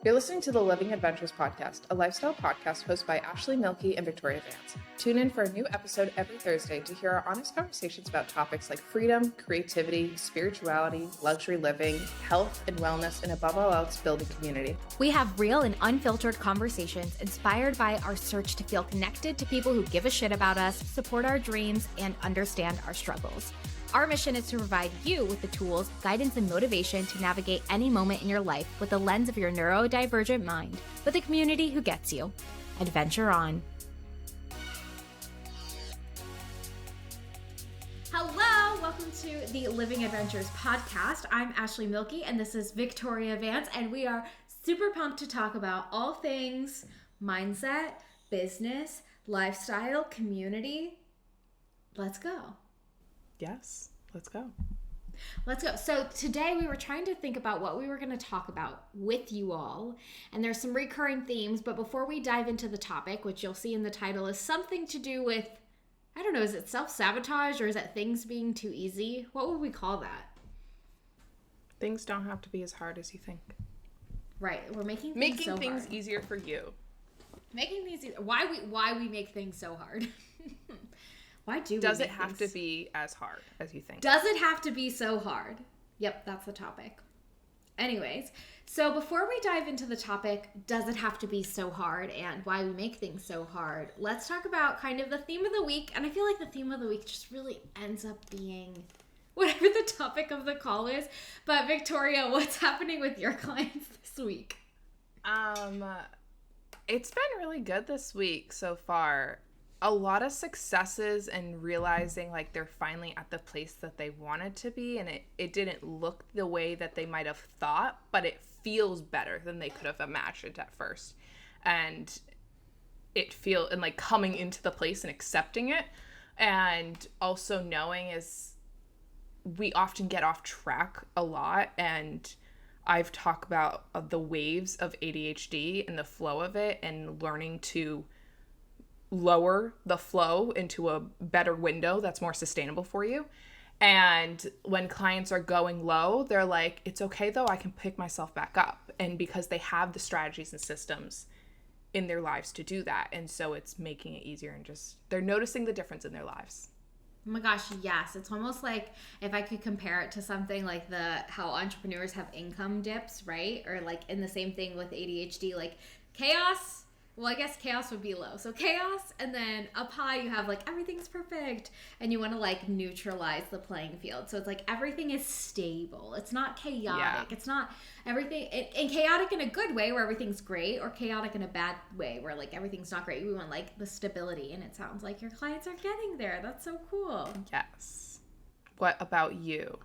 You're listening to the Living Adventures podcast, a lifestyle podcast hosted by ashleymielke and Victoria Vance. Tune in for a new episode every Thursday to hear our honest conversations about topics like freedom, creativity, spirituality, luxury living, health and wellness, and above all else, building community. We have real and unfiltered conversations inspired by our search to feel connected to people who give a shit about us, support our dreams, and understand our struggles. Our mission is to provide you with the tools, guidance, and motivation to navigate any moment in your life with the lens of your neurodivergent mind, with a community who gets you. Adventure on. Hello, welcome to the Living Adventures podcast. I'm Ashley Mielke, and this is Victoria Vance, and we are super pumped to talk about all things mindset, business, lifestyle, community. Let's go. Yes, let's go. Let's go. So today we were trying to think about what we were going to talk about with you all. And there's some recurring themes, but before we dive into the topic, which you'll see in the title, is something to do with, I don't know, is it self-sabotage or is it things being too easy? What would we call that? Things don't have to be as hard as you think. Right. We're making things so things hard. easier for you. Making things easier. Why we make things so hard? Why do we Does it have to be as hard as you think? Does it have to be so hard? Yep, that's the topic. Anyways, so before we dive into the topic, does it have to be so hard and why we make things so hard, let's talk about kind of the theme of the week. And I feel like the theme of the week just really ends up being whatever the topic of the call is. But Victoria, what's happening with your clients this week? It's been really good this week so far. A lot of successes and realizing like they're finally at the place that they wanted to be, and it didn't look the way that they might have thought, but it feels better than they could have imagined at first. And like coming into the place and accepting it, and also knowing is we often get off track a lot, and I've talked about the waves of ADHD and the flow of it, and learning to lower the flow into a better window that's more sustainable for you. And when clients are going low, they're like, it's okay though, I can pick myself back up. And because they have the strategies and systems in their lives to do that. And so it's making it easier, and just they're noticing the difference in their lives. Oh my gosh, yes. It's almost like if I could compare it to something like how entrepreneurs have income dips, right? Or like in the same thing with ADHD, like chaos. Well, I guess chaos would be low. So chaos, and then up high you have like everything's perfect, and you want to like neutralize the playing field. So it's like everything is stable. It's not chaotic. Yeah. It's not everything and chaotic in a good way where everything's great, or chaotic in a bad way where like everything's not great. We want like the stability, and it sounds like your clients are getting there. That's so cool. Yes. What about you?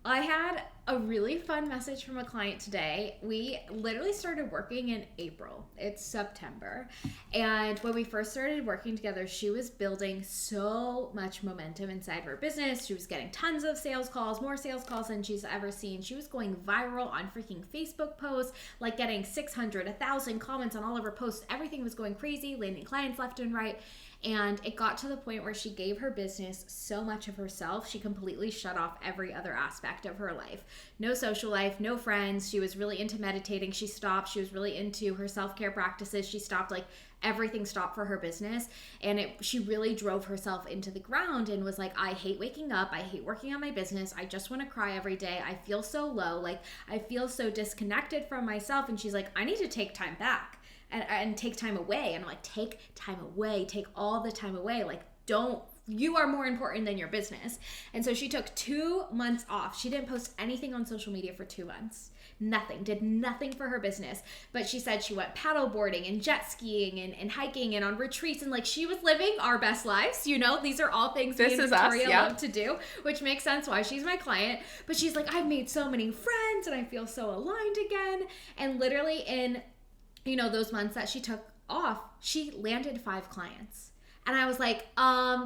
I had a really fun message from a client today. We literally started working in April. It's September. And when we first started working together, she was building so much momentum inside of her business. She was getting tons of sales calls, more sales calls than she's ever seen. She was going viral on freaking Facebook posts, like getting 600, 1,000 comments on all of her posts. Everything was going crazy, landing clients left and right. And it got to the point where she gave her business so much of herself, she completely shut off every other aspect of her life. No social life, no friends. She was really into meditating. She stopped. She was really into her self-care practices. She stopped, like everything stopped for her business. And she really drove herself into the ground and was like, I hate waking up. I hate working on my business. I just want to cry every day. I feel so low. Like I feel so disconnected from myself. And she's like, I need to take time back. And take time away. And I'm like, take time away. Take all the time away. Like, you are more important than your business. And so she took 2 months off. She didn't post anything on social media for 2 months. Nothing. Did nothing for her business. But she said she went paddle boarding and jet skiing and hiking and on retreats. And like, she was living our best lives. You know, these are all things me and Victoria love to do, which makes sense why she's my client. But she's like, I've made so many friends and I feel so aligned again. And literally in those months that she took off, she landed 5 clients. And I was like,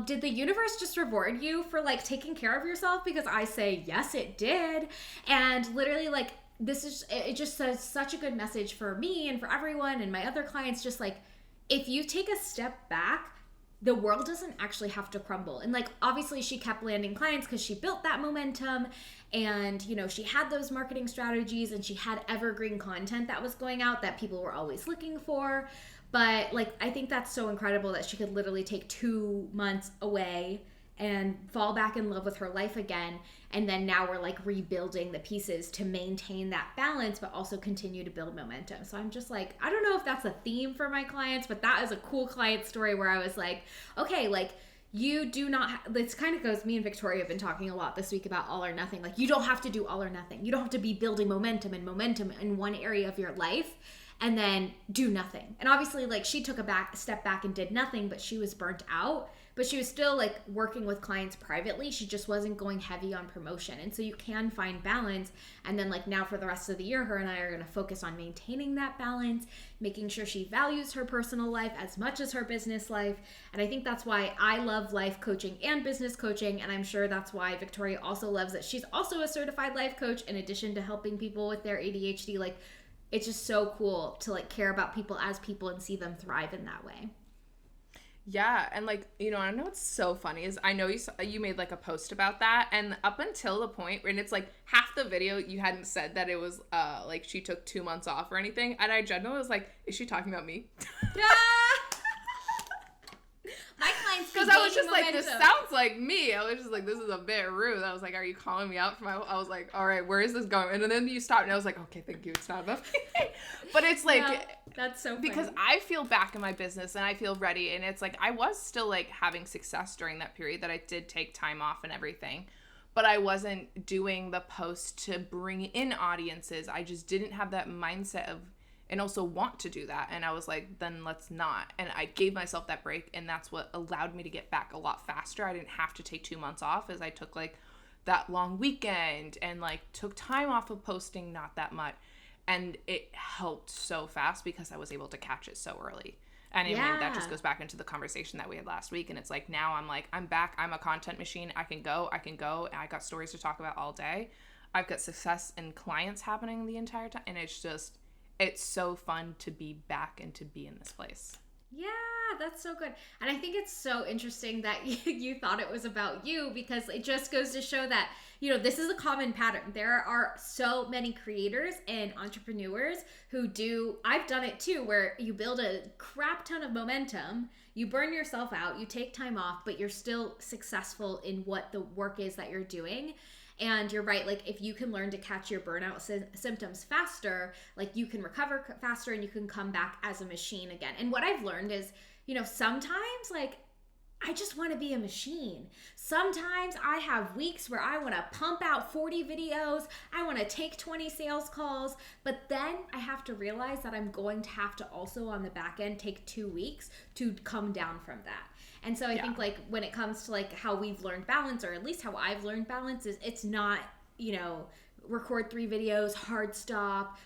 did the universe just reward you for like taking care of yourself? Because I say, yes, it did. And literally like, it just says such a good message for me and for everyone and my other clients. Just like, if you take a step back, the world doesn't actually have to crumble. And like, obviously she kept landing clients because she built that momentum, and you know, she had those marketing strategies, and she had evergreen content that was going out that people were always looking for. But like, I think that's so incredible that she could literally take 2 months away and fall back in love with her life again. And then now we're like rebuilding the pieces to maintain that balance, but also continue to build momentum. So I'm just like, I don't know if that's a theme for my clients, but that is a cool client story where I was like, okay, like, you do not, this kind of goes, me and Victoria have been talking a lot this week about all or nothing. Like, you don't have to do all or nothing. You don't have to be building momentum in one area of your life and then do nothing. And obviously, like, she took a step back and did nothing, but she was burnt out. But she was still like working with clients privately. She just wasn't going heavy on promotion. And so you can find balance. And then like now for the rest of the year, her and I are going to focus on maintaining that balance, making sure she values her personal life as much as her business life. And I think that's why I love life coaching and business coaching. And I'm sure that's why Victoria also loves that she's also a certified life coach in addition to helping people with their ADHD. Like, it's just so cool to like care about people as people and see them thrive in that way. Yeah, and like, you know, I know what's so funny is I know you made like a post about that, and up until the point when it's like half the video you hadn't said that it was like she took 2 months off or anything, and I generally was like, is she talking about me? Yeah. My clients, because I was just like, this sounds like me. I was just like, this is a bit rude. I was like, are you calling me out for my? I was like, all right, where is this going? And then you stopped, and I was like, okay, thank you. It's not about me. But it's like, yeah, that's so funny. Because I feel back in my business and I feel ready, and it's like I was still like having success during that period that I did take time off and everything, but I wasn't doing the post to bring in audiences. I just didn't have that mindset of, and also want to do that. And I was like, then let's not. And I gave myself that break, and that's what allowed me to get back a lot faster. I didn't have to take 2 months off, as I took like that long weekend and like took time off of posting, not that much. And it helped so fast because I was able to catch it so early. And I mean, that just goes back into the conversation that we had last week. And it's like, now I'm like, I'm back. I'm a content machine. I can go. And I got stories to talk about all day. I've got success and clients happening the entire time. And it's just, it's so fun to be back and to be in this place. Yeah, that's so good. And I think it's so interesting that you thought it was about you, because it just goes to show that, you know, this is a common pattern. There are so many creators and entrepreneurs who do, I've done it too, where you build a crap ton of momentum, you burn yourself out, you take time off, but you're still successful in what the work is that you're doing. And you're right, like if you can learn to catch your burnout symptoms faster, like you can recover faster and you can come back as a machine again. And what I've learned is, you know, sometimes like I just want to be a machine. Sometimes I have weeks where I want to pump out 40 videos. I want to take 20 sales calls, but then I have to realize that I'm going to have to also on the back end take 2 weeks to come down from that. And so I think like when it comes to like how we've learned balance, or at least how I've learned balance, is it's not, you know, record 3 videos, hard stop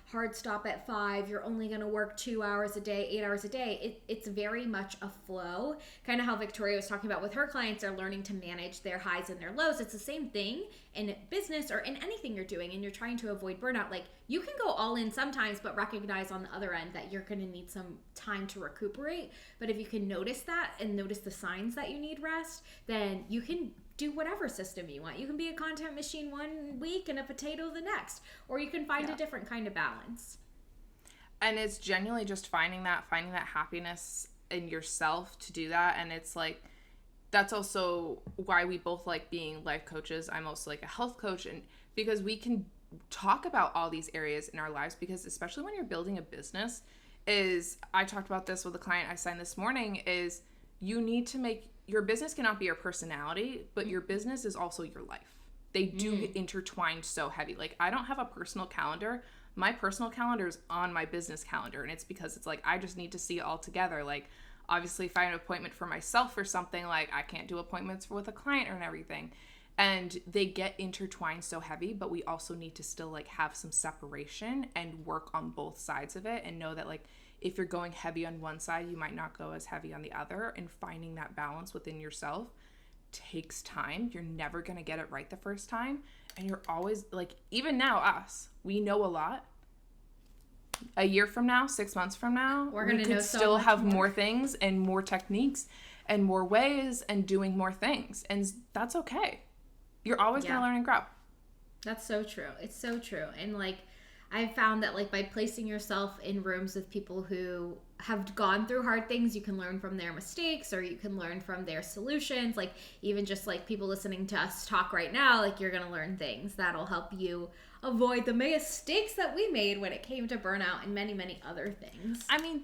at 5, you're only going to work 2 hours a day, 8 hours a day. It's very much a flow, kind of how Victoria was talking about with her clients are learning to manage their highs and their lows. It's the same thing in business or in anything you're doing, and you're trying to avoid burnout. Like you can go all in sometimes, but recognize on the other end that you're going to need some time to recuperate. But if you can notice that and notice the signs that you need rest, then you can do whatever system you want. You can be a content machine 1 week and a potato the next, or you can find a different kind of balance. And it's genuinely just finding that happiness in yourself to do that. And it's like, that's also why we both like being life coaches. I'm also like a health coach, and because we can talk about all these areas in our lives, because especially when you're building a business, is I talked about this with a client I signed this morning, is you need to make your business cannot be your personality, but your business is also your life. They do get intertwined so heavy. Like I don't have a personal calendar. My personal calendar is on my business calendar, and it's because it's like I just need to see it all together. Like obviously if I have an appointment for myself or something, like I can't do appointments with a client or everything. And they get intertwined so heavy, but we also need to still like have some separation and work on both sides of it, and know that like if you're going heavy on one side, you might not go as heavy on the other, and finding that balance within yourself takes time. You're never going to get it right the first time. And you're always like, even now, we know a lot. A year from now, 6 months from now, we could still have more things and more techniques. and more ways and doing more things. And that's okay. You're always going to learn and grow. That's so true. It's so true. And like, I've found that like by placing yourself in rooms with people who have gone through hard things, you can learn from their mistakes, or you can learn from their solutions. Like even just like people listening to us talk right now, like you're going to learn things that'll help you avoid the mistakes that we made when it came to burnout and many, many other things. I mean,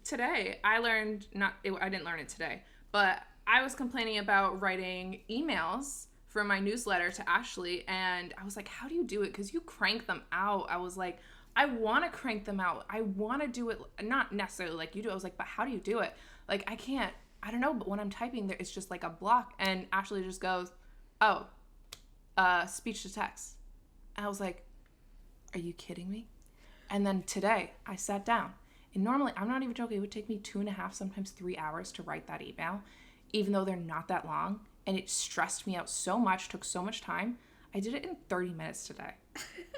today I learned, I didn't learn it today, but I was complaining about writing emails for my newsletter to Ashley, and I was like, how do you do it? Because you crank them out. I was like, I want to crank them out. I want to do it, not necessarily like you do. I was like, but how do you do it? Like, I don't know, but when I'm typing, it's just like a block, and Ashley just goes, oh, speech to text. And I was like, are you kidding me? And then today, I sat down, and normally, I'm not even joking, it would take me 2.5, sometimes 3 hours to write that email, even though they're not that long. And it stressed me out so much, took so much time. I did it in 30 minutes today.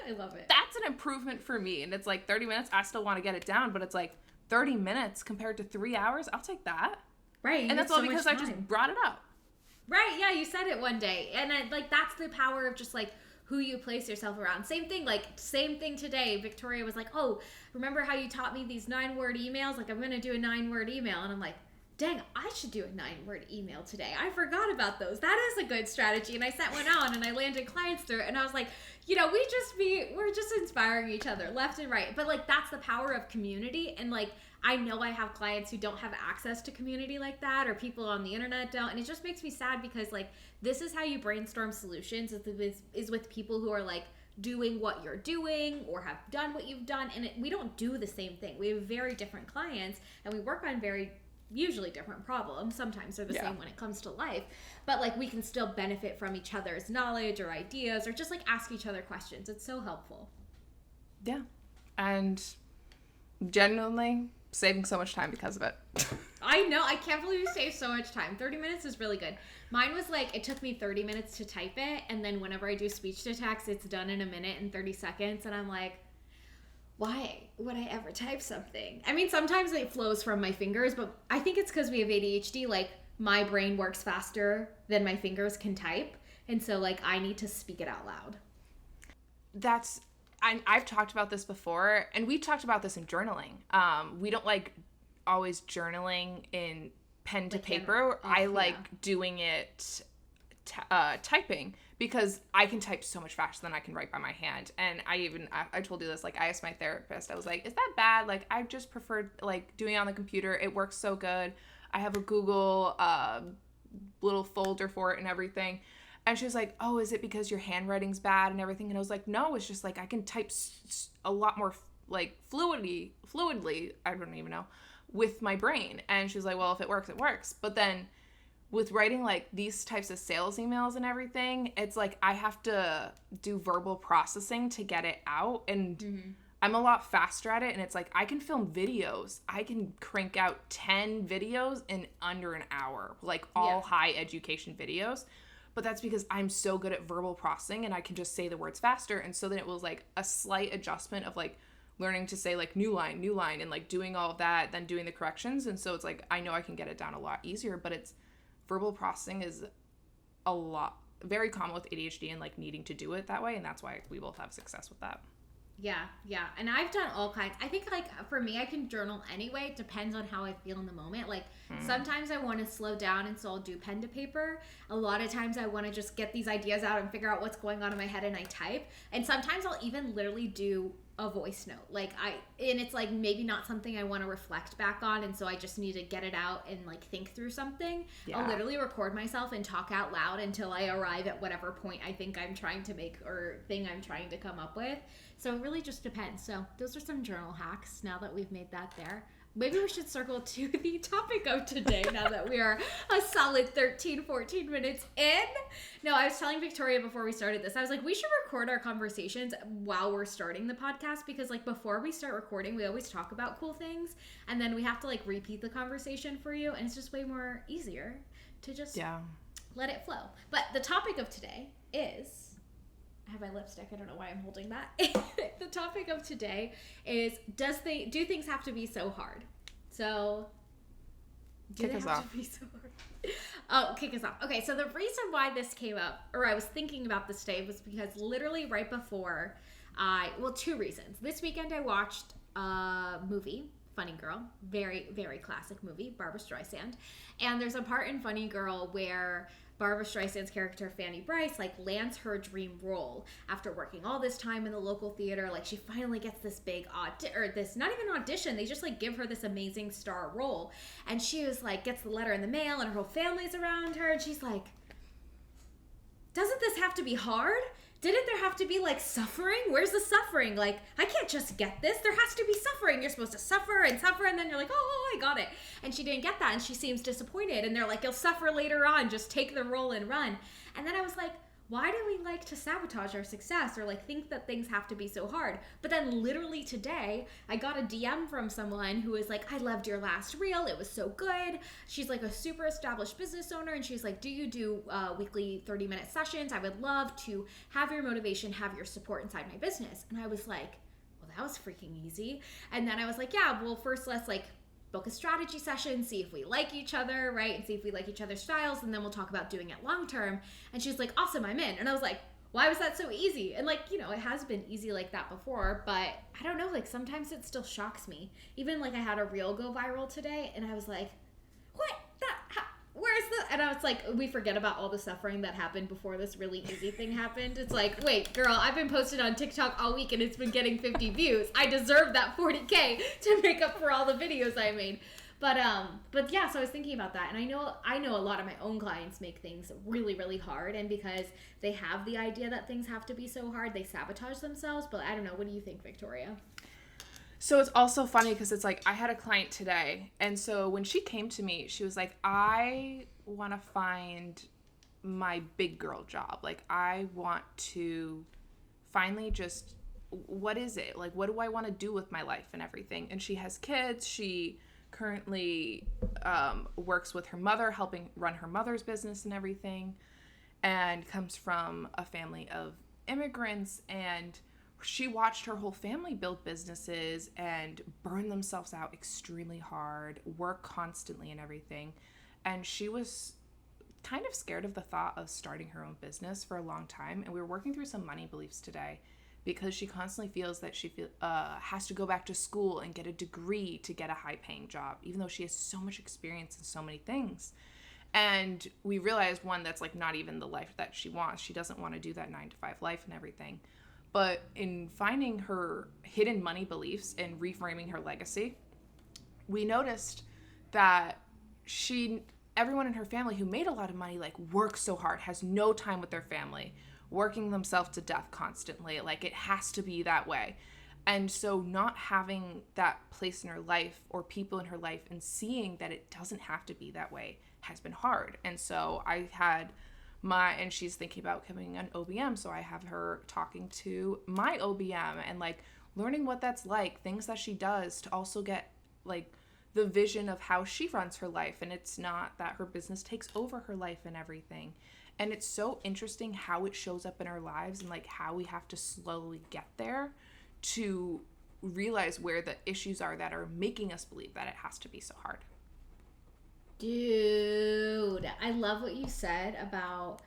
I love it. That's an improvement for me. And it's like 30 minutes, I still want to get it down, but it's like 30 minutes compared to 3 hours, I'll take that. Right. And that's all because I just brought it up. Right, yeah, you said it one day. And like that's the power of just like who you place yourself around. Same thing today. Victoria was like, oh, remember how you taught me these 9-word emails? Like I'm going to do a 9-word email. And I'm like, dang, I should do a 9-word email today. I forgot about those. That is a good strategy. And I sent one on and I landed clients through it. And I was like, we're just inspiring each other left and right. But like, that's the power of community. And like, I know I have clients who don't have access to community like that, or people on the internet don't. And it just makes me sad because like, this is how you brainstorm solutions is with people who are like doing what you're doing or have done what you've done. And we don't do the same thing. We have very different clients and we work on usually different problems. Sometimes they're the same when it comes to life, but like we can still benefit from each other's knowledge or ideas, or just like ask each other questions. It's so helpful. Yeah. And genuinely saving so much time because of it. I know. I can't believe you saved so much time. 30 minutes is really good. Mine was like, it took me 30 minutes to type it. And then whenever I do speech to text, it's done in 1 minute and 30 seconds. And I'm like, why would I ever type something? I mean, sometimes it flows from my fingers, but I think it's because we have ADHD. Like, my brain works faster than my fingers can type. And so, like, I need to speak it out loud. I've talked about this before, and we talked about this in journaling. We don't like always journaling in pen to paper. I like doing it typing, because I can type so much faster than I can write by my hand. And I told you this, like I asked my therapist, I was like, is that bad? Like I just preferred like doing it on the computer. It works so good. I have a Google little folder for it and everything. And she was like, oh, is it because your handwriting's bad and everything? And I was like, no, it's just like I can type a lot more like fluidly, I don't even know, with my brain. And she was like, well, if it works, it works. But then with writing like these types of sales emails and everything, it's like I have to do verbal processing to get it out. And I'm a lot faster at it. And it's like I can film videos. I can crank out 10 videos in under an hour, like all high education videos. But that's because I'm so good at verbal processing and I can just say the words faster. And so then it was like a slight adjustment of like learning to say like new line, and like doing all of that, then doing the corrections. And so it's like, I know I can get it down a lot easier, but it's verbal processing is very common with ADHD and like needing to do it that way. And that's why we both have success with that. Yeah. And I've done all kinds. I think like for me, I can journal anyway. It depends on how I feel in the moment. Like sometimes I want to slow down and so I'll do pen to paper. A lot of times I want to just get these ideas out and figure out what's going on in my head and I type. And sometimes I'll even literally do a voice note. And it's like maybe not something I want to reflect back on, and so I just need to get it out and like think through something. I'll literally record myself and talk out loud until I arrive at whatever point I think I'm trying to make or thing I'm trying to come up with. So it really just depends. So those are some journal hacks now that we've made that there. Maybe we should circle to the topic of today now that we are a solid 14 minutes in. No, I was telling Victoria before we started this, I was like, we should record our conversations while we're starting the podcast, because like before we start recording, we always talk about cool things and then we have to like repeat the conversation for you, and it's just way more easier to just let it flow. But the topic of today is... I have my lipstick. I don't know why I'm holding that. The topic of today is, do things have to be so hard? So Kick us off. To be so hard? Oh, kick us off. Okay, so the reason why this came up, or I was thinking about this today, was because literally right before two reasons. This weekend I watched a movie, Funny Girl, very, very classic movie, Barbra Streisand. And there's a part in Funny Girl where Barbra Streisand's character, Fanny Bryce, like lands her dream role after working all this time in the local theater. Like she finally gets this big not even audition. They just like give her this amazing star role. And she was like, gets the letter in the mail and her whole family's around her. And she's like, doesn't this have to be hard? Didn't there have to be like suffering? Where's the suffering? Like, I can't just get this. There has to be suffering. You're supposed to suffer, and then you're like, oh, I got it. And she didn't get that, and she seems disappointed. And they're like, you'll suffer later on. Just take the role and run. And then I was like, why do we like to sabotage our success or like think that things have to be so hard? But then literally today, I got a DM from someone who was like, I loved your last reel. It was so good. She's like a super established business owner. And she's like, do you do weekly 30-minute sessions? I would love to have your motivation, have your support inside my business. And I was like, well, that was freaking easy. And then I was like, yeah, well, first let's like book a strategy session, see if we like each other, right? And see if we like each other's styles, and then we'll talk about doing it long term. And she's like, awesome, I'm in. And I was like, why was that so easy? And like, you know, it has been easy like that before, but I don't know, like sometimes it still shocks me. Even like I had a reel go viral today, and I was like, what? Where's the, and I was like, we forget about all the suffering that happened before this really easy thing happened. It's like, wait, girl, I've been posted on TikTok all week and it's been getting 50 views. I deserve that 40K to make up for all the videos I made. But yeah, so I was thinking about that, and I know a lot of my own clients make things really, really hard, and because they have the idea that things have to be so hard, they sabotage themselves. But I don't know, what do you think, Victoria? So it's also funny because it's like I had a client today, and so when she came to me, she was like, I want to find my big girl job. Like, I want to finally just, what is it? Like, what do I want to do with my life and everything? And she has kids. She currently works with her mother, helping run her mother's business and everything, and comes from a family of immigrants, and she watched her whole family build businesses and burn themselves out extremely hard, work constantly and everything. And she was kind of scared of the thought of starting her own business for a long time. And we were working through some money beliefs today because she constantly feels that she has to go back to school and get a degree to get a high-paying job, even though she has so much experience in so many things. And we realized, one, that's like not even the life that she wants. She doesn't want to do that 9-to-5 life and everything. But in finding her hidden money beliefs and reframing her legacy, we noticed that everyone in her family who made a lot of money, like, works so hard, has no time with their family, working themselves to death constantly. Like, it has to be that way. And so not having that place in her life or people in her life and seeing that it doesn't have to be that way has been hard. And so I had and she's thinking about becoming an OBM, so I have her talking to my OBM and like learning what that's like, things that she does to also get like the vision of how she runs her life, and it's not that her business takes over her life and everything. And it's so interesting how it shows up in our lives and like how we have to slowly get there to realize where the issues are that are making us believe that it has to be so hard. Dude, I love what you said about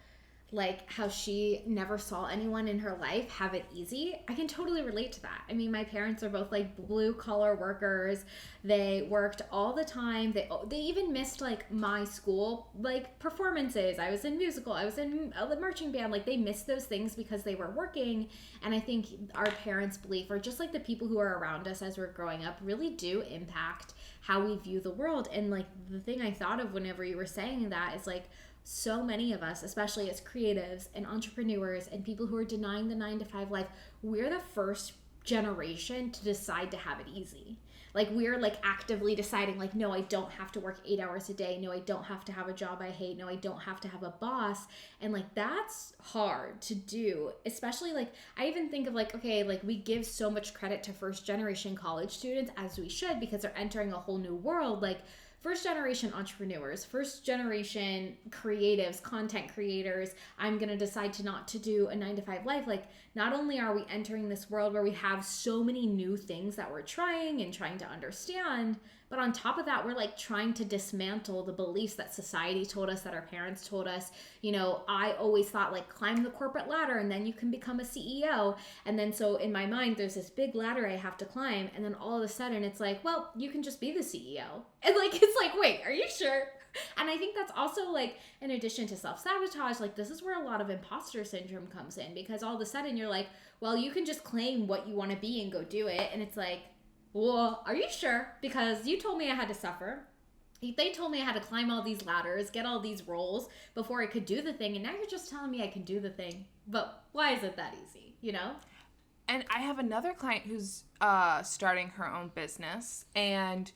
like how she never saw anyone in her life have it easy. I can totally relate to that. I mean, my parents are both like blue collar workers. They worked all the time. They even missed like my school like performances. I was in musical. I was in the marching band. Like they missed those things because they were working. And I think our parents' belief, or just like the people who are around us as we're growing up, really do impact how we view the world. And like the thing I thought of whenever you were saying that is like, so many of us, especially as creatives and entrepreneurs and people who are denying the 9-to-5 life, we're the first generation to decide to have it easy. Like we're like actively deciding like, no, I don't have to work 8 hours a day. No, I don't have to have a job I hate. No, I don't have to have a boss. And like, that's hard to do, especially like, I even think of like, okay, like we give so much credit to first generation college students, as we should, because they're entering a whole new world. Like first generation entrepreneurs, first generation creatives, content creators, I'm going to decide not to do a 9-to-5 life. Like not only are we entering this world where we have so many new things that we're trying to understand, But on top of that, we're like trying to dismantle the beliefs that society told us, that our parents told us. You know, I always thought like climb the corporate ladder and then you can become a CEO. And then so in my mind, there's this big ladder I have to climb. And then all of a sudden it's like, well, you can just be the CEO. And like, it's like, wait, are you sure? And I think that's also like, in addition to self-sabotage, like this is where a lot of imposter syndrome comes in, because all of a sudden you're like, well, you can just claim what you want to be and go do it. And it's like, well, are you sure? Because you told me I had to suffer. They told me I had to climb all these ladders, get all these roles before I could do the thing. And now you're just telling me I can do the thing. But why is it that easy, you know? And I have another client who's starting her own business, and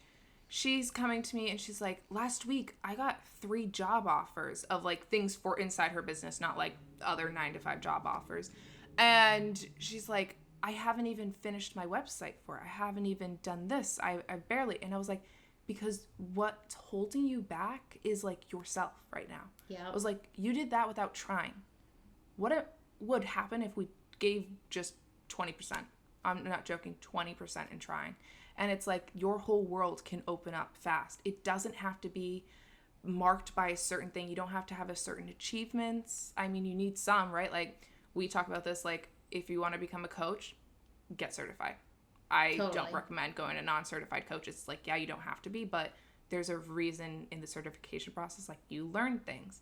she's coming to me and she's like, last week I got 3 job offers of like things for inside her business, not like other 9-to-5 job offers. And she's like, I haven't even finished my website for it. I haven't even done this. I barely. And I was like, because what's holding you back is like yourself right now. Yeah. I was like, you did that without trying. What would happen if we gave just 20%? I'm not joking, 20% in trying. And it's like your whole world can open up fast. It doesn't have to be marked by a certain thing. You don't have to have a certain achievements. I mean, you need some, right? Like we talk about this, like if you want to become a coach, get certified. I don't recommend going to non-certified coaches. It's like, yeah, you don't have to be, but there's a reason in the certification process, like you learn things.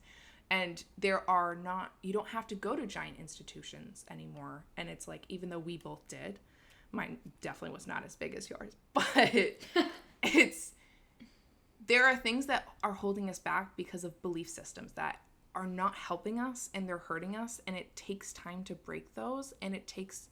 And you don't have to go to giant institutions anymore. And it's like, even though we both did, mine definitely was not as big as yours, but there are things that are holding us back because of belief systems that are not helping us and they're hurting us, and it takes time to break those, and it takes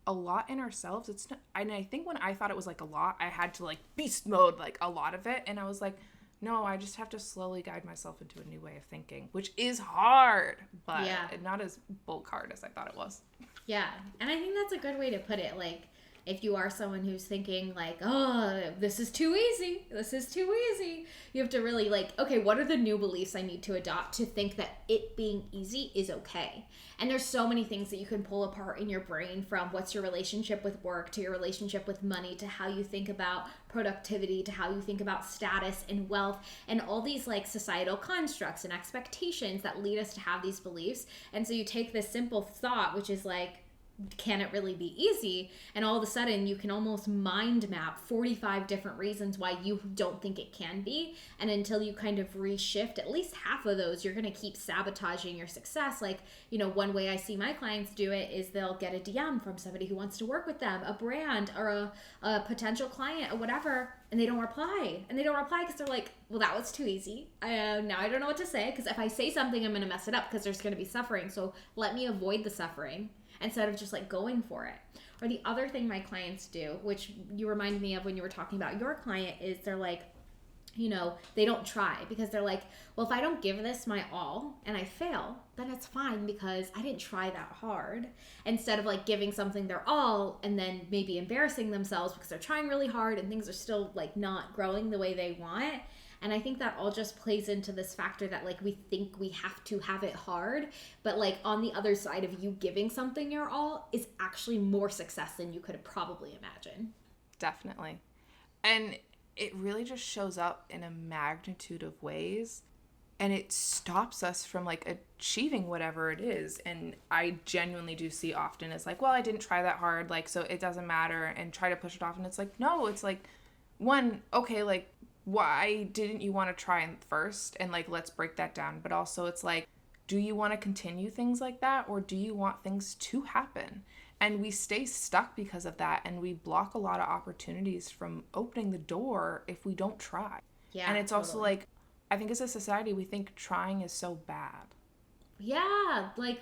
a lot in ourselves. It's not, and I think when I thought it was like a lot, I had to like beast mode like a lot of it, and I was like, no, I just have to slowly guide myself into a new way of thinking, which is hard, but not as bulk hard as I thought it was. Yeah, and I think that's a good way to put it. Like, if you are someone who's thinking like, oh, this is too easy, you have to really like, okay, what are the new beliefs I need to adopt to think that it being easy is okay? And there's so many things that you can pull apart in your brain, from what's your relationship with work to your relationship with money to how you think about productivity to how you think about status and wealth and all these like societal constructs and expectations that lead us to have these beliefs. And so you take this simple thought, which is like, can it really be easy? And all of a sudden you can almost mind map 45 different reasons why you don't think it can be. And until you kind of reshift at least half of those, you're going to keep sabotaging your success. Like, you know, one way I see my clients do it is they'll get a DM from somebody who wants to work with them, a brand or a potential client or whatever, and they don't reply. And they don't reply because they're like, well, that was too easy. Now I don't know what to say, because if I say something, I'm going to mess it up because there's going to be suffering. So let me avoid the suffering instead of just like going for it. Or the other thing my clients do, which you reminded me of when you were talking about your client, is they're like, you know, they don't try because they're like, well, if I don't give this my all and I fail, then it's fine because I didn't try that hard. Instead of like giving something their all and then maybe embarrassing themselves because they're trying really hard and things are still like not growing the way they want. And I think that all just plays into this factor that like we think we have to have it hard, but like on the other side of you giving something your all is actually more success than you could have probably imagined. Definitely. And it really just shows up in a magnitude of ways, and it stops us from like achieving whatever it is. And I genuinely do see often as like, well, I didn't try that hard, like, so it doesn't matter, and try to push it off. And it's like, no, it's like, one, okay, like, why didn't you want to try first? And like, let's break that down. But also it's like, do you want to continue things like that, or do you want things to happen? And we stay stuck because of that, and we block a lot of opportunities from opening the door if we don't try. Yeah. And it's also like, I think as a society, we think trying is so bad. Yeah, like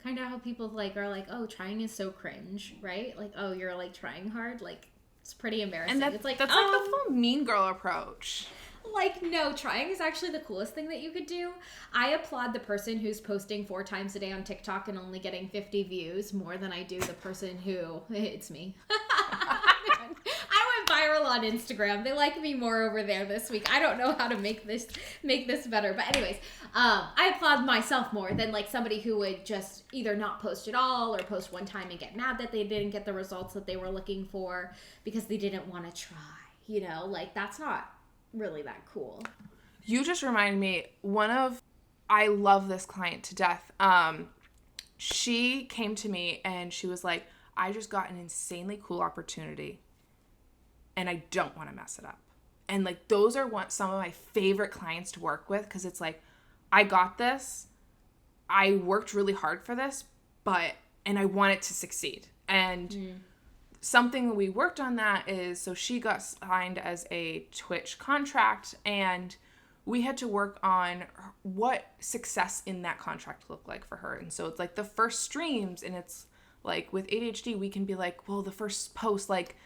kind of how people like are like, oh, trying is so cringe, right? Like, oh, you're like trying hard, like it's pretty embarrassing. And it's like that's like the full mean girl approach. Like, no, trying is actually the coolest thing that you could do. I applaud the person who's posting 4 times a day on TikTok and only getting 50 views more than I do the person who, it's me. I went viral on Instagram. They like me more over there this week. I don't know how to make this better. But anyways, I applaud myself more than like somebody who would just either not post at all or post one time and get mad that they didn't get the results that they were looking for because they didn't want to try. you know, like that's not really that cool. You just reminded me, I love this client to death. She came to me and she was like, I just got an insanely cool opportunity and I don't want to mess it up. And like, those are some of my favorite clients to work with, because it's like, I got this. I worked really hard for this, and I want it to succeed. And something we worked on that is, so she got signed as a Twitch contract, and we had to work on what success in that contract looked like for her. And so it's like the first streams, and it's like with ADHD, we can be like, well, the first post, like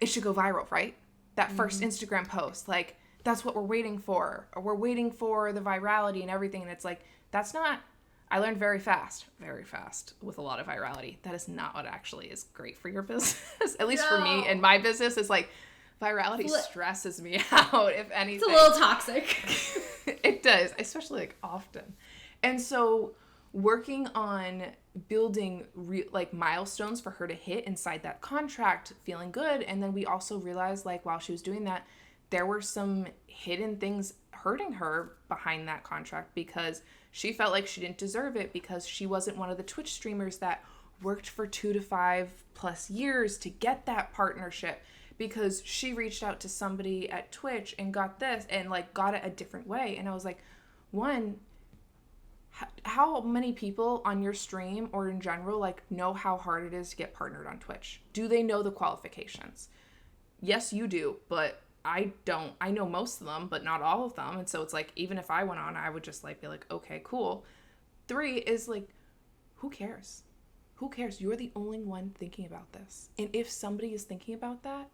it should go viral, right? That first Instagram post, like that's what we're waiting for. Or we're waiting for the virality and everything. And it's like, that's not, I learned very fast with a lot of virality. That is not what actually is great for your business. At least for me and my business, is like virality stresses me out, if anything. It's a little toxic. It does, especially like often. And so working on building like milestones for her to hit inside that contract, feeling good. And then we also realized, like, while she was doing that, there were some hidden things hurting her behind that contract, because she felt like she didn't deserve it, because she wasn't one of the Twitch streamers that worked for 2 to 5+ years to get that partnership, because she reached out to somebody at Twitch and got this and like got it a different way. And I was like, one, how many people on your stream or in general like know how hard it is to get partnered on Twitch? Do they know the qualifications? Yes, you do, but I don't. I know most of them, but not all of them. And so it's like, even if I went on, I would just like be like, okay, cool. 3 is like, who cares? Who cares? You're the only one thinking about this. And if somebody is thinking about that,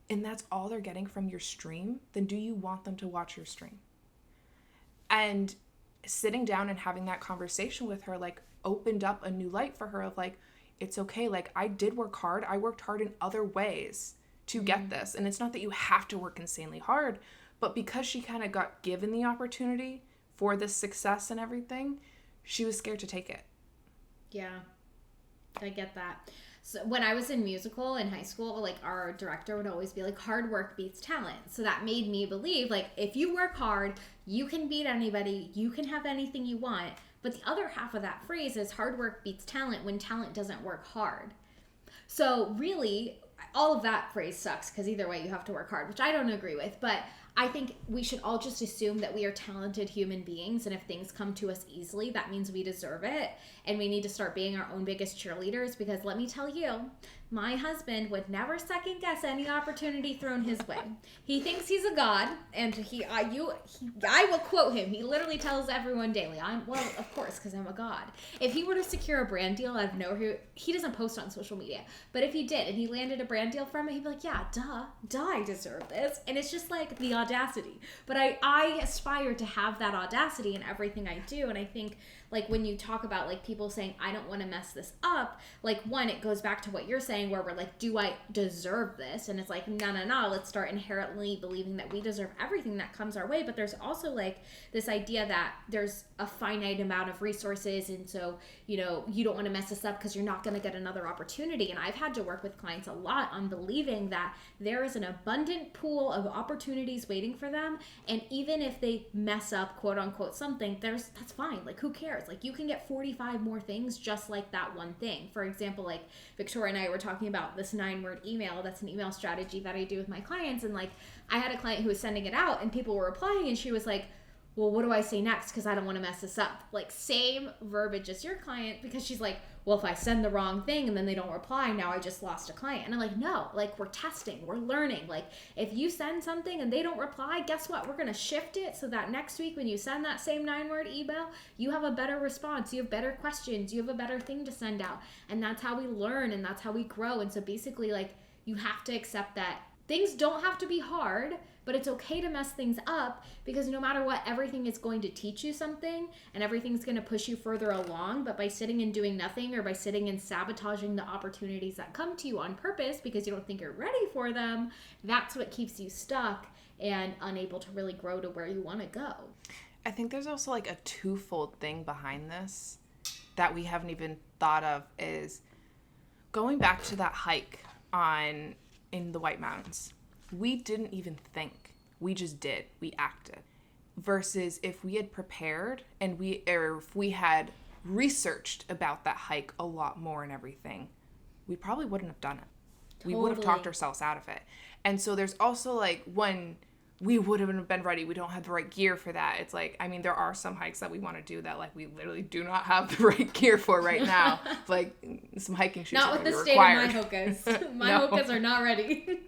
and that's all they're getting from your stream, then do you want them to watch your stream? And sitting down and having that conversation with her, like, opened up a new light for her of like, it's okay. Like, I did work hard. I worked hard in other ways to get this. And it's not that you have to work insanely hard, but because she kind of got given the opportunity for this success and everything, she was scared to take it. Yeah, I get that. So when I was in musical in high school, like our director would always be like, hard work beats talent. So that made me believe, like, if you work hard, you can beat anybody, you can have anything you want. But the other half of that phrase is hard work beats talent when talent doesn't work hard. So really, all of that phrase sucks, because either way you have to work hard, which I don't agree with. But I think we should all just assume that we are talented human beings, and if things come to us easily, that means we deserve it, and we need to start being our own biggest cheerleaders. Because let me tell you, my husband would never second guess any opportunity thrown his way. He thinks he's a god, and I will quote him. He literally tells everyone daily, well, of course, because I'm a god. If he were to secure a brand deal out of nowhere, he doesn't post on social media, but if he did and he landed a brand deal from it, he'd be like, yeah, duh, I deserve this. And it's just like the audacity. But I aspire to have that audacity in everything I do. And I think, like, when you talk about like people saying, I don't want to mess this up, like, one, it goes back to what you're saying, where we're like, do I deserve this? And it's like, no, let's start inherently believing that we deserve everything that comes our way. But there's also like this idea that there's a finite amount of resources, and so, you know, you don't want to mess this up because you're not going to get another opportunity. And I've had to work with clients a lot on believing that there is an abundant pool of opportunities waiting for them, and even if they mess up, quote unquote, something, that's fine. Like, who cares? Like, you can get 45 more things just like that one thing. For example, like Victoria and I were talking about this 9-word email. That's an email strategy that I do with my clients. And like, I had a client who was sending it out and people were replying, and she was like, well, what do I say next? Because I don't want to mess this up. Like, same verbiage as your client, because she's like, well, if I send the wrong thing and then they don't reply, now I just lost a client. And I'm like, no, like, we're testing, we're learning. Like, if you send something and they don't reply, guess what? We're going to shift it so that next week when you send that same 9-word email, you have a better response, you have better questions, you have a better thing to send out. And that's how we learn, and that's how we grow. And so basically, like, you have to accept that things don't have to be hard, but it's okay to mess things up, because no matter what, everything is going to teach you something, and everything's going to push you further along. But by sitting and doing nothing, or by sitting and sabotaging the opportunities that come to you on purpose because you don't think you're ready for them, that's what keeps you stuck and unable to really grow to where you want to go. I think there's also like a twofold thing behind this that we haven't even thought of, is going back to that hike in the White Mountains. we didn't even think. We just did. We acted. Versus if we had prepared and if we had researched about that hike a lot more and everything, we probably wouldn't have done it. We would have talked ourselves out of it. And so there's also like when we would have been ready, we don't have the right gear for that. It's like, I mean, there are some hikes that we want to do that like we literally do not have the right gear for right now. Like some hiking shoes not are with the state required. of my hokas. My hokas are not ready.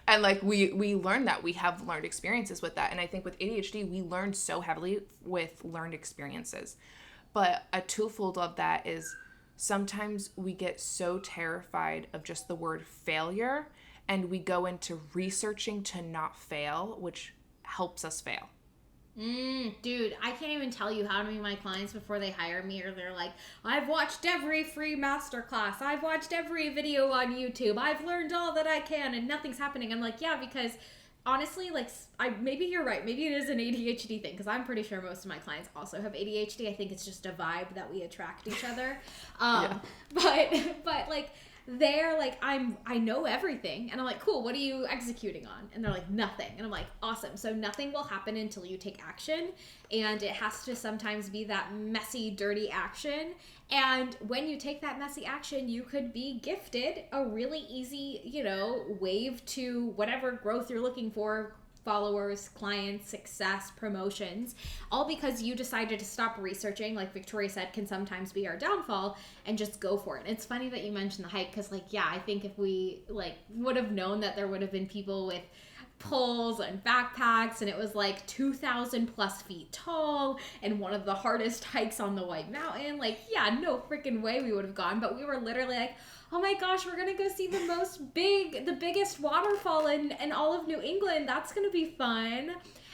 And like we learned that. We have learned experiences with that. And I think with ADHD, we learned so heavily with learned experiences. But a twofold of that is sometimes we get so terrified of just the word failure, and we go into researching to not fail, which helps us fail. Dude, I can't even tell you how many of my clients before they hire me or they're like, I've watched every free masterclass. I've watched every video on YouTube. I've learned all that I can and nothing's happening. I'm like, yeah, because honestly, like, maybe you're right. Maybe it is an ADHD thing because I'm pretty sure most of my clients also have ADHD. I think it's just a vibe that we attract each other. Yeah. But like, they're like, I know everything. And I'm like, cool, what are you executing on? And they're like, nothing. And I'm like, awesome. So nothing will happen until you take action. And it has to sometimes be that messy, dirty action. And when you take that messy action, you could be gifted a really easy, wave to whatever growth you're looking for. Followers, clients, success, promotions, all because you decided to stop researching, like Victoria said, can sometimes be our downfall, and just go for it. And it's funny that you mentioned the hike because, like, yeah, I think if we, like, would have known that there would have been people with poles and backpacks and it was like 2,000 plus feet tall and one of the hardest hikes on the White Mountain, like, yeah, no freaking way we would have gone. But we were literally like, oh my gosh, we're gonna go see the biggest waterfall in all of New England. That's gonna be fun.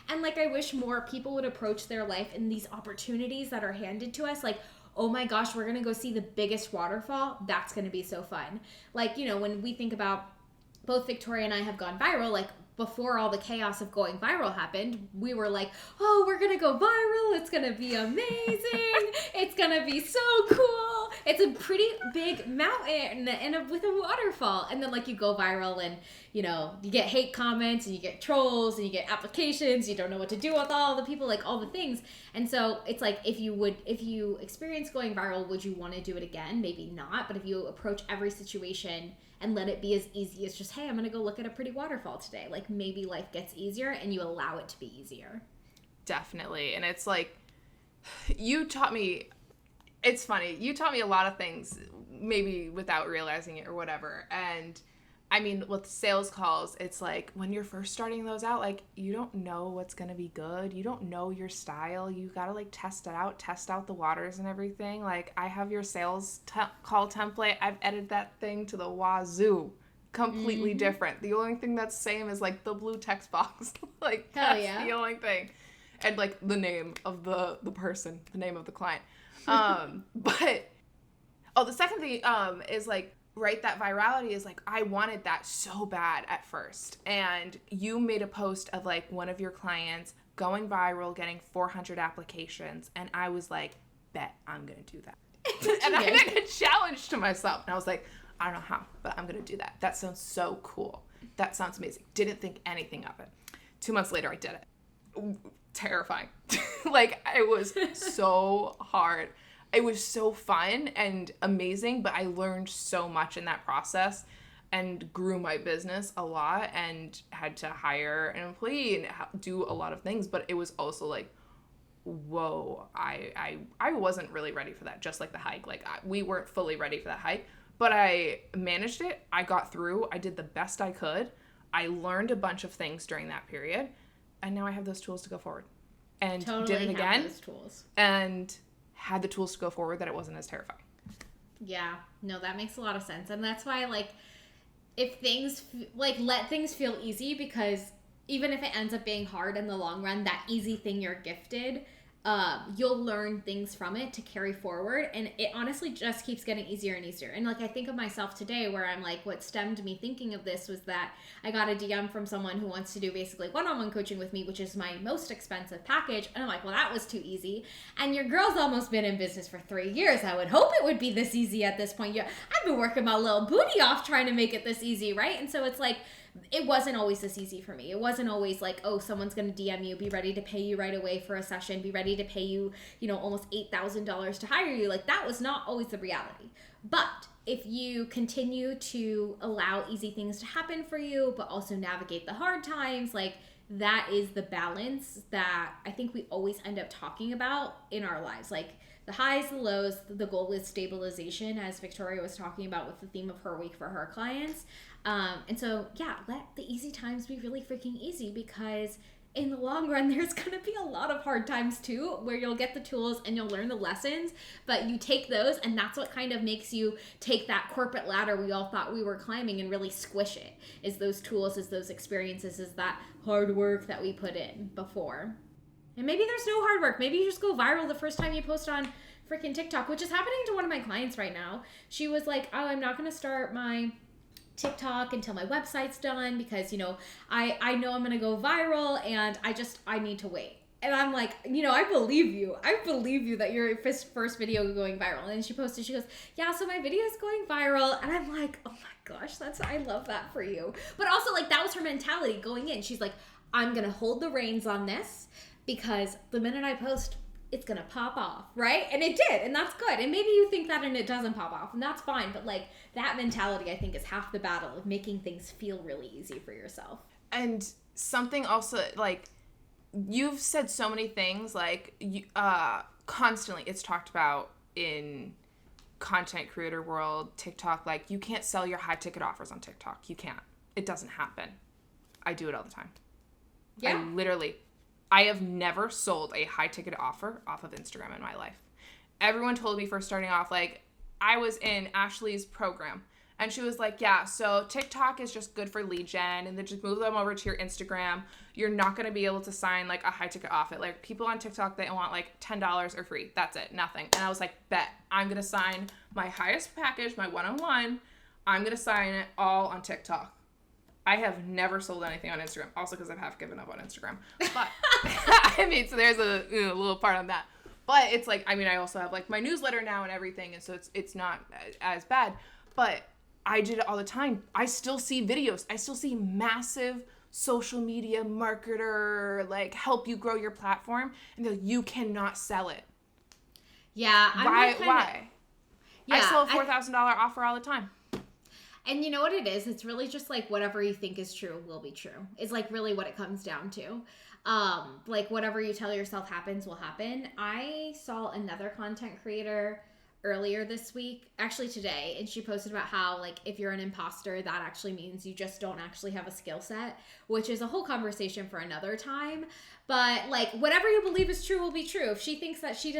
And like, I wish more people would approach their life in these opportunities that are handed to us. Like, oh my gosh, we're gonna go see the biggest waterfall. That's gonna be so fun. Like, when we think about, both Victoria and I have gone viral, like, before all the chaos of going viral happened, we were like, oh, we're going to go viral. It's going to be amazing. It's going to be so cool. It's a pretty big mountain and with a waterfall. And then, like, you go viral and, you get hate comments and you get trolls and you get applications. You don't know what to do with all the people, like, all the things. And so it's like, if you experience going viral, would you want to do it again? Maybe not. But if you approach every situation and let it be as easy as just, hey, I'm going to go look at a pretty waterfall today. Like, maybe life gets easier and you allow it to be easier. Definitely. And it's like, it's funny. You taught me a lot of things, maybe without realizing it or whatever. And I mean, with sales calls, it's like when you're first starting those out, like, you don't know what's going to be good. You don't know your style. You got to like test out the waters and everything. Like, I have your sales call template. I've edited that thing to the wazoo. Completely different. The only thing that's same is like the blue text box. Like, hell that's yeah. The only thing. And like the name of the person, the name of the client. But the second thing is like, right, that virality is like, I wanted that so bad at first. And you made a post of like one of your clients going viral, getting 400 applications. And I was like, bet I'm going to do that. And I made a challenge to myself. And I was like, I don't know how, but I'm going to do that. That sounds so cool. That sounds amazing. Didn't think anything of it. 2 months later, I did it. Terrifying. Like, it was so hard. It was so fun and amazing, but I learned so much in that process and grew my business a lot and had to hire an employee and do a lot of things. But it was also like, whoa, I wasn't really ready for that. Just like the hike, like we weren't fully ready for that hike, but I managed it. I got through. I did the best I could. I learned a bunch of things during that period, and now I have those tools to go forward. And totally did it again. Those tools. And had the tools to go forward, that it wasn't as terrifying. Yeah, no, that makes a lot of sense. And that's why, like, if things, like, let things feel easy, because even if it ends up being hard in the long run, that easy thing you're gifted, you'll learn things from it to carry forward. And it honestly just keeps getting easier and easier. And like, I think of myself today where I'm like, what stemmed me thinking of this was that I got a DM from someone who wants to do basically one-on-one coaching with me, which is my most expensive package. And I'm like, well, that was too easy. And your girl's almost been in business for 3 years. I would hope it would be this easy at this point. I've been working my little booty off trying to make it this easy, right? And so it's like, it wasn't always this easy for me. It wasn't always like, oh, someone's going to DM you, be ready to pay you right away for a session, be ready to pay you, almost $8,000 to hire you. Like, that was not always the reality. But if you continue to allow easy things to happen for you, but also navigate the hard times, like, that is the balance that I think we always end up talking about in our lives. Like, the highs, the lows, the goal is stabilization, as Victoria was talking about with the theme of her week for her clients. And so, yeah, let the easy times be really freaking easy, because in the long run, there's going to be a lot of hard times too, where you'll get the tools and you'll learn the lessons, but you take those, and that's what kind of makes you take that corporate ladder we all thought we were climbing and really squish it, is those tools, is those experiences, is that hard work that we put in before. And maybe there's no hard work. Maybe you just go viral the first time you post on freaking TikTok, which is happening to one of my clients right now. She was like, oh, I'm not going to start my TikTok until my website's done, because I know I'm gonna go viral, and I need to wait. And I'm like, I believe you that your first video going viral. And then she posted, she goes, yeah, so my video is going viral. And I'm like, oh my gosh, I love that for you. But also, like, that was her mentality going in. She's like, I'm gonna hold the reins on this, because the minute I post, it's gonna pop off, right? And it did, and that's good. And maybe you think that and it doesn't pop off, and that's fine. But like, that mentality, I think, is half the battle of making things feel really easy for yourself. And something also, like, you've said so many things, like, constantly it's talked about in content creator world, TikTok, like, you can't sell your high ticket offers on TikTok. You can't. It doesn't happen. I do it all the time. Yeah. I have never sold a high ticket offer off of Instagram in my life. Everyone told me first starting off, like, I was in Ashley's program, and she was like, yeah, so TikTok is just good for lead gen, and then just move them over to your Instagram. You're not going to be able to sign, like, a high ticket offer. Like, people on TikTok, they want, like, $10 or free. That's it. Nothing. And I was like, bet. I'm going to sign my highest package, my one-on-one. I'm going to sign it all on TikTok. I have never sold anything on Instagram, also because I've half given up on Instagram. But, I mean, so there's a little part on that. But it's like, I mean, I also have, like, my newsletter now and everything, and so it's not as bad. But I did it all the time. I still see videos. I still see massive social media marketer, like, help you grow your platform, and they're like, you cannot sell it. Yeah. Why? Yeah, I sell a $4,000 offer all the time. And you know what it is? It's really just like whatever you think is true will be true. Is like really what it comes down to. Like whatever you tell yourself happens will happen. I saw another content creator earlier this week, actually today, and she posted about how, like, if you're an imposter, that actually means you just don't actually have a skill set, which is a whole conversation for another time. But like, whatever you believe is true will be true. If she thinks that she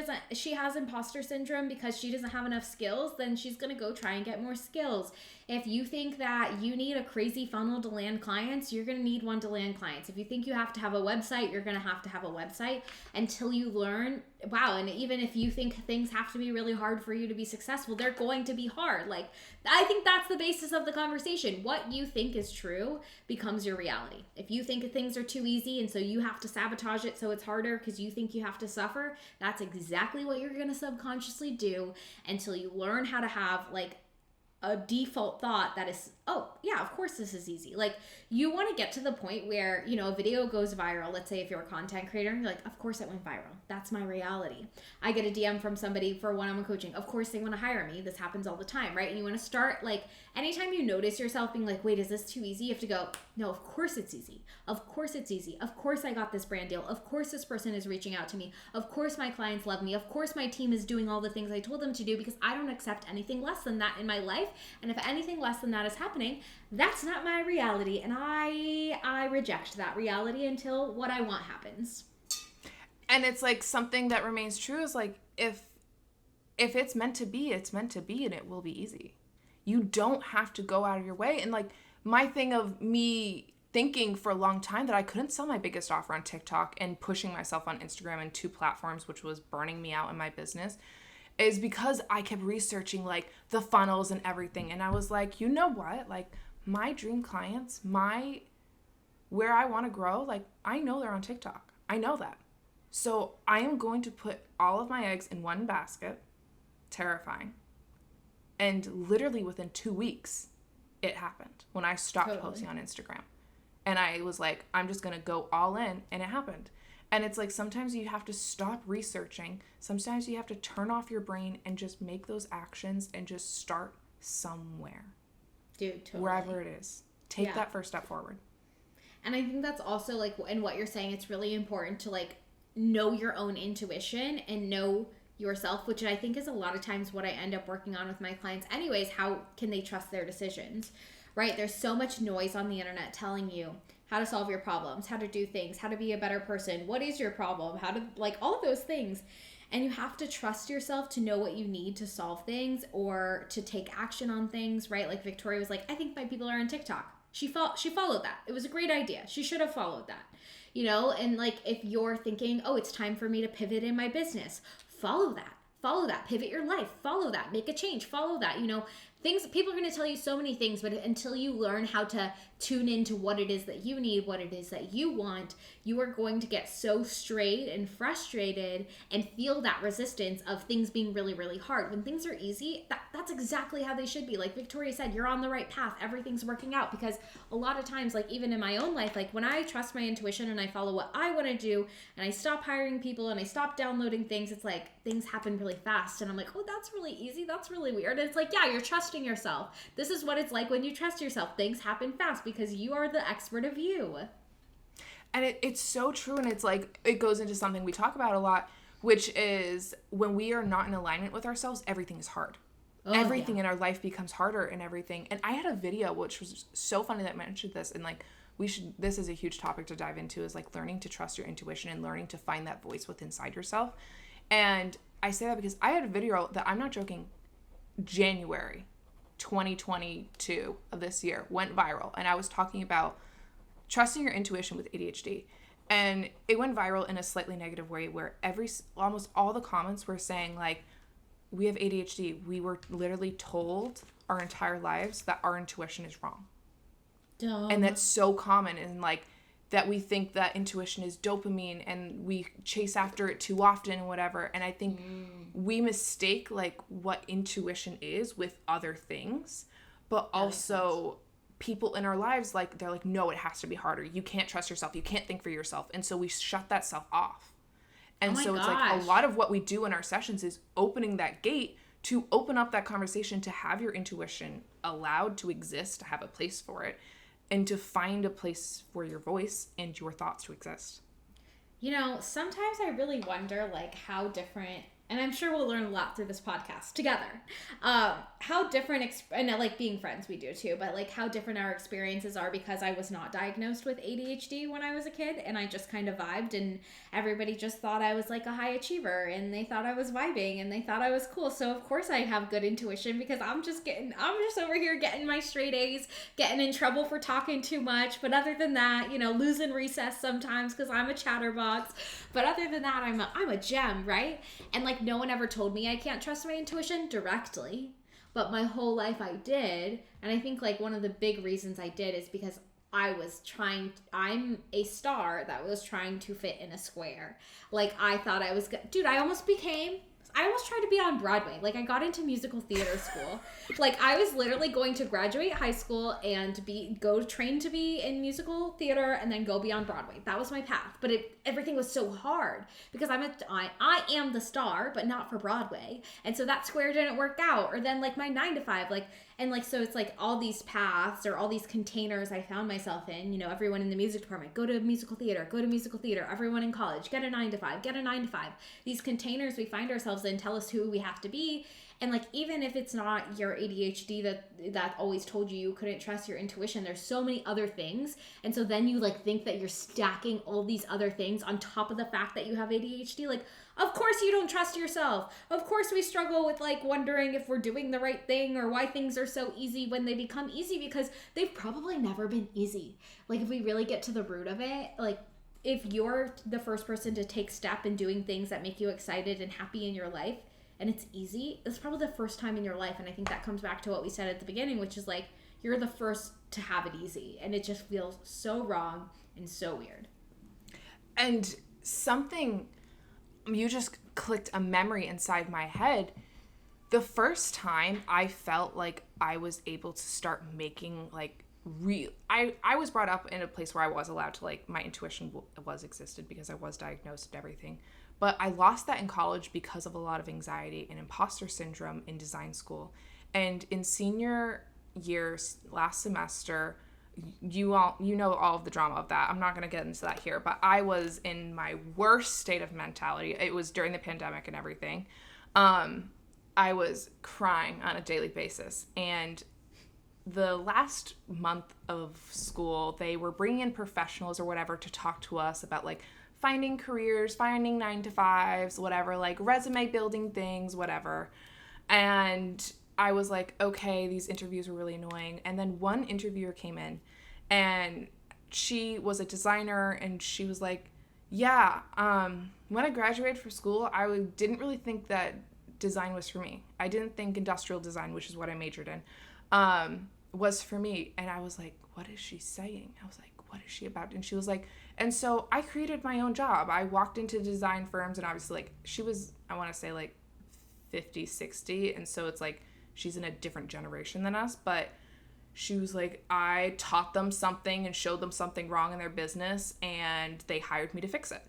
has imposter syndrome because she doesn't have enough skills, then she's gonna go try and get more skills. If you think that you need a crazy funnel to land clients, you're gonna need one to land clients. If you think you have to have a website, you're gonna have to have a website until you learn. Wow. And even if you think things have to be really hard for you to be successful, they're going to be hard. Like, I think that's the basis of the conversation. What you think is true becomes your reality. If you think things are too easy and so you have to sabotage it so it's harder because you think you have to suffer, that's exactly what you're going to subconsciously do until you learn how to have, like, a default thought that is, oh, yeah, of course this is easy. Like, you want to get to the point where, a video goes viral. Let's say if you're a content creator and you're like, of course it went viral. That's my reality. I get a DM from somebody for one-on-one coaching. Of course they want to hire me. This happens all the time, right? And you want to start, like, anytime you notice yourself being like, wait, is this too easy? You have to go, no, of course it's easy. Of course it's easy. Of course I got this brand deal. Of course this person is reaching out to me. Of course my clients love me. Of course my team is doing all the things I told them to do, because I don't accept anything less than that in my life. And if anything less than that is happening, that's not my reality, and I reject that reality until what I want happens. And it's like something that remains true is like, if it's meant to be, it's meant to be, and it will be easy. You don't have to go out of your way. And like, my thing of me thinking for a long time that I couldn't sell my biggest offer on TikTok and pushing myself on Instagram and 2 platforms, which was burning me out in my business, is because I kept researching, like, the funnels and everything. And I was like, you know what? Like, my dream clients, where I want to grow, like, I know they're on TikTok. I know that. So I am going to put all of my eggs in one basket. Terrifying. And literally within 2 weeks, it happened. When I stopped posting on Instagram. And I was like, I'm just going to go all in. And it happened. And it's like sometimes you have to stop researching. Sometimes you have to turn off your brain and just make those actions and just start somewhere. Dude, totally. Wherever it is. Take that first step forward. And I think that's also like, in what you're saying, it's really important to like know your own intuition and know yourself, which I think is a lot of times what I end up working on with my clients anyways. How can they trust their decisions? Right? There's so much noise on the internet telling you how to solve your problems, how to do things, how to be a better person, what is your problem, how to, like, all of those things. And you have to trust yourself to know what you need to solve things or to take action on things, right? Like Victoria was like, I think my people are on TikTok. She followed that. It was a great idea. She should have followed that, you know? And like, if you're thinking, oh, it's time for me to pivot in my business, follow that, pivot your life, follow that, make a change, follow that, you know, things. People are going to tell you so many things, but until you learn how to tune into what it is that you need, what it is that you want, you are going to get so strayed and frustrated and feel that resistance of things being really, really hard. When things are easy, that's exactly how they should be. Like Victoria said, you're on the right path. Everything's working out, because a lot of times, like even in my own life, like when I trust my intuition and I follow what I want to do and I stop hiring people and I stop downloading things, it's like things happen really fast. And I'm like, oh, that's really easy. That's really weird. And it's like, yeah, you're trusting yourself. This is what it's like when you trust yourself. Things happen fast because you are the expert of you. And it's so true. And it's like, it goes into something we talk about a lot, which is when we are not in alignment with ourselves, everything is hard. Everything in our life becomes harder and everything. And I had a video, which was so funny that I mentioned this. And like, this is a huge topic to dive into, is like learning to trust your intuition and learning to find that voice within inside yourself. And I say that because I had a video that, I'm not joking, January 2022 of this year went viral. And I was talking about trusting your intuition with ADHD. And it went viral in a slightly negative way, where almost all the comments were saying like, we have ADHD. We were literally told our entire lives that our intuition is wrong. Dumb. And that's so common. And like, that we think that intuition is dopamine and we chase after it too often and whatever. And I think we mistake like what intuition is with other things, but also people in our lives, like they're like, no, it has to be harder. You can't trust yourself. You can't think for yourself. And so we shut that self off. And so it's like a lot of what we do in our sessions is opening that gate to open up that conversation, to have your intuition allowed to exist, to have a place for it, and to find a place for your voice and your thoughts to exist. You know, sometimes I really wonder like how different, and I'm sure we'll learn a lot through this podcast together, how different, and like being friends we do too, but like how different our experiences are, because I was not diagnosed with ADHD when I was a kid, and I just kind of vibed, and everybody just thought I was like a high achiever, and they thought I was vibing, and they thought I was cool. So of course I have good intuition, because I'm just over here getting my straight A's, getting in trouble for talking too much. But other than that, you know, losing recess sometimes because I'm a chatterbox. But other than that, I'm a gem, right? And like, no one ever told me I can't trust my intuition directly, but my whole life I did. And I think like one of the big reasons I did is because I'm a star that was trying to fit in a square. Like I thought I was dude, I almost tried to be on Broadway. Like I got into musical theater school. Like I was literally going to graduate high school and go train to be in musical theater and then go be on Broadway. That was my path. But everything was so hard because I am the star, but not for Broadway. And so that square didn't work out. Or then like my 9 to 5, so it's like all these paths or all these containers I found myself in. You know, everyone in the music department, go to musical theater. Everyone in college, get a 9 to 5. These containers we find ourselves in tell us who we have to be. And like, even if it's not your ADHD that always told you couldn't trust your intuition, there's so many other things. And so then you like think that you're stacking all these other things on top of the fact that you have ADHD. Like, of course you don't trust yourself. Of course we struggle with like wondering if we're doing the right thing or why things are so easy when they become easy, because they've probably never been easy. Like if we really get to the root of it, like if you're the first person to take step in doing things that make you excited and happy in your life, and it's easy, it's probably the first time in your life. And I think that comes back to what we said at the beginning, which is like, you're the first to have it easy. And it just feels so wrong and so weird. And you just clicked a memory inside my head. the first time I felt like I was able to start making like I was brought up in a place where I was allowed to, like, my intuition was existed because I was diagnosed and everything. But I lost that in college because of a lot of anxiety and imposter syndrome in design school. And in senior years, last semester, you know all of the drama of that. I'm not going to get into that here, but I was in my worst state of mentality. It was during the pandemic and everything. I was crying on a daily basis. And the last month of school, they were bringing in professionals or whatever to talk to us about, like, finding careers, finding 9-to-5s, whatever, like resume building things, whatever. And I was like, okay, these interviews were really annoying. And then one interviewer came in, and she was a designer, and she was like, yeah, when I graduated from school, I didn't really think that design was for me. I didn't think industrial design, which is what I majored in, was for me. And I was like, what is she saying? I was like, what is she about? And she was like, and so I created my own job. I walked into design firms, and obviously, like, she was, I want to say, like 50, 60. And so it's like, she's in a different generation than us, but she was like, I taught them something and showed them something wrong in their business, and they hired me to fix it.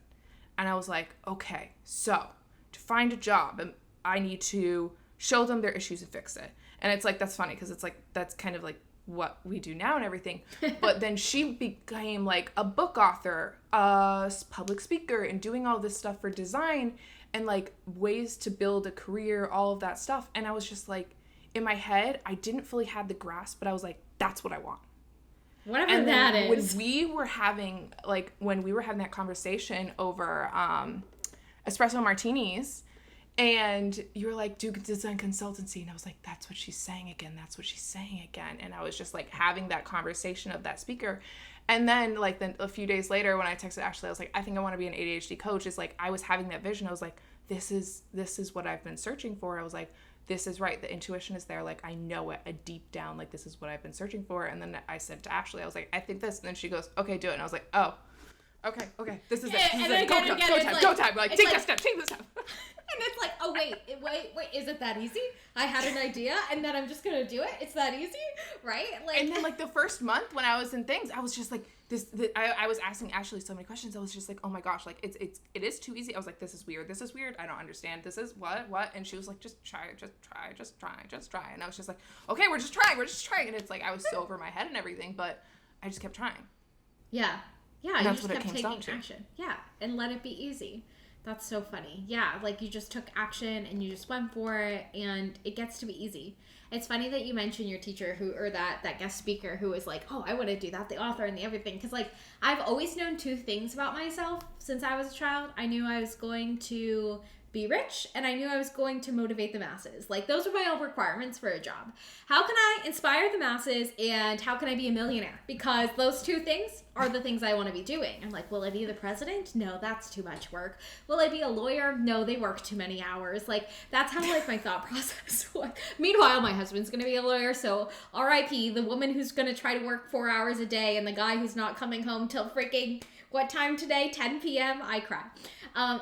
And I was like, okay, so to find a job, I need to show them their issues and fix it. And it's like, that's funny because it's like, that's kind of like what we do now and everything. But then she became like a book author, a public speaker, and doing all this stuff for design and like ways to build a career, all of that stuff. And I was just like, in my head, I didn't fully have the grasp, but I was like, that's what I want. Whatever and that then is. When we were having that conversation over espresso martinis, and you were like, do design consultancy. And I was like, that's what she's saying again. That's what she's saying again. And I was just like having that conversation of that speaker. And then a few days later when I texted Ashley, I was like, I think I want to be an ADHD coach. It's like, I was having that vision. I was like, this is what I've been searching for. I was like, this is right. The intuition is there. Like, I know it deep down. Like, this is what I've been searching for. And then I said to Ashley, I was like, I think this. And then she goes, okay, do it. And I was like, oh, okay. This is it. Go time. Like, take this step. And it's like, oh, wait, is it that easy? I had an idea, and then I'm just going to do it? It's that easy? Right? Like, and then, like, the first month when I was in things, I was just like, I was asking Ashley so many questions. I was just like, oh my gosh, like, it is too easy. I was like, this is weird. I don't understand. This is what? And she was like, just try. And I was just like, okay, we're just trying. And it's like, I was so over my head and everything, but I just kept trying. Yeah. Yeah, and you that's just what kept it came taking action. Yeah, and let it be easy. That's so funny. Yeah, like you just took action and you just went for it, and it gets to be easy. It's funny that you mentioned your teacher or that guest speaker who was like, oh, I want to do that, the author and the everything. Because, like, I've always known two things about myself since I was a child. I knew I was going to be rich, and I knew I was going to motivate the masses. Like, those are my own requirements for a job. How can I inspire the masses, and how can I be a millionaire? Because those two things are the things I want to be doing. I'm like, will I be the president? No, that's too much work. Will I be a lawyer? No, they work too many hours. Like, that's how, like, my thought process was. Meanwhile, my husband's going to be a lawyer, so RIP, the woman who's going to try to work 4 hours a day, and the guy who's not coming home till freaking, what time today? 10 p.m.? I cry.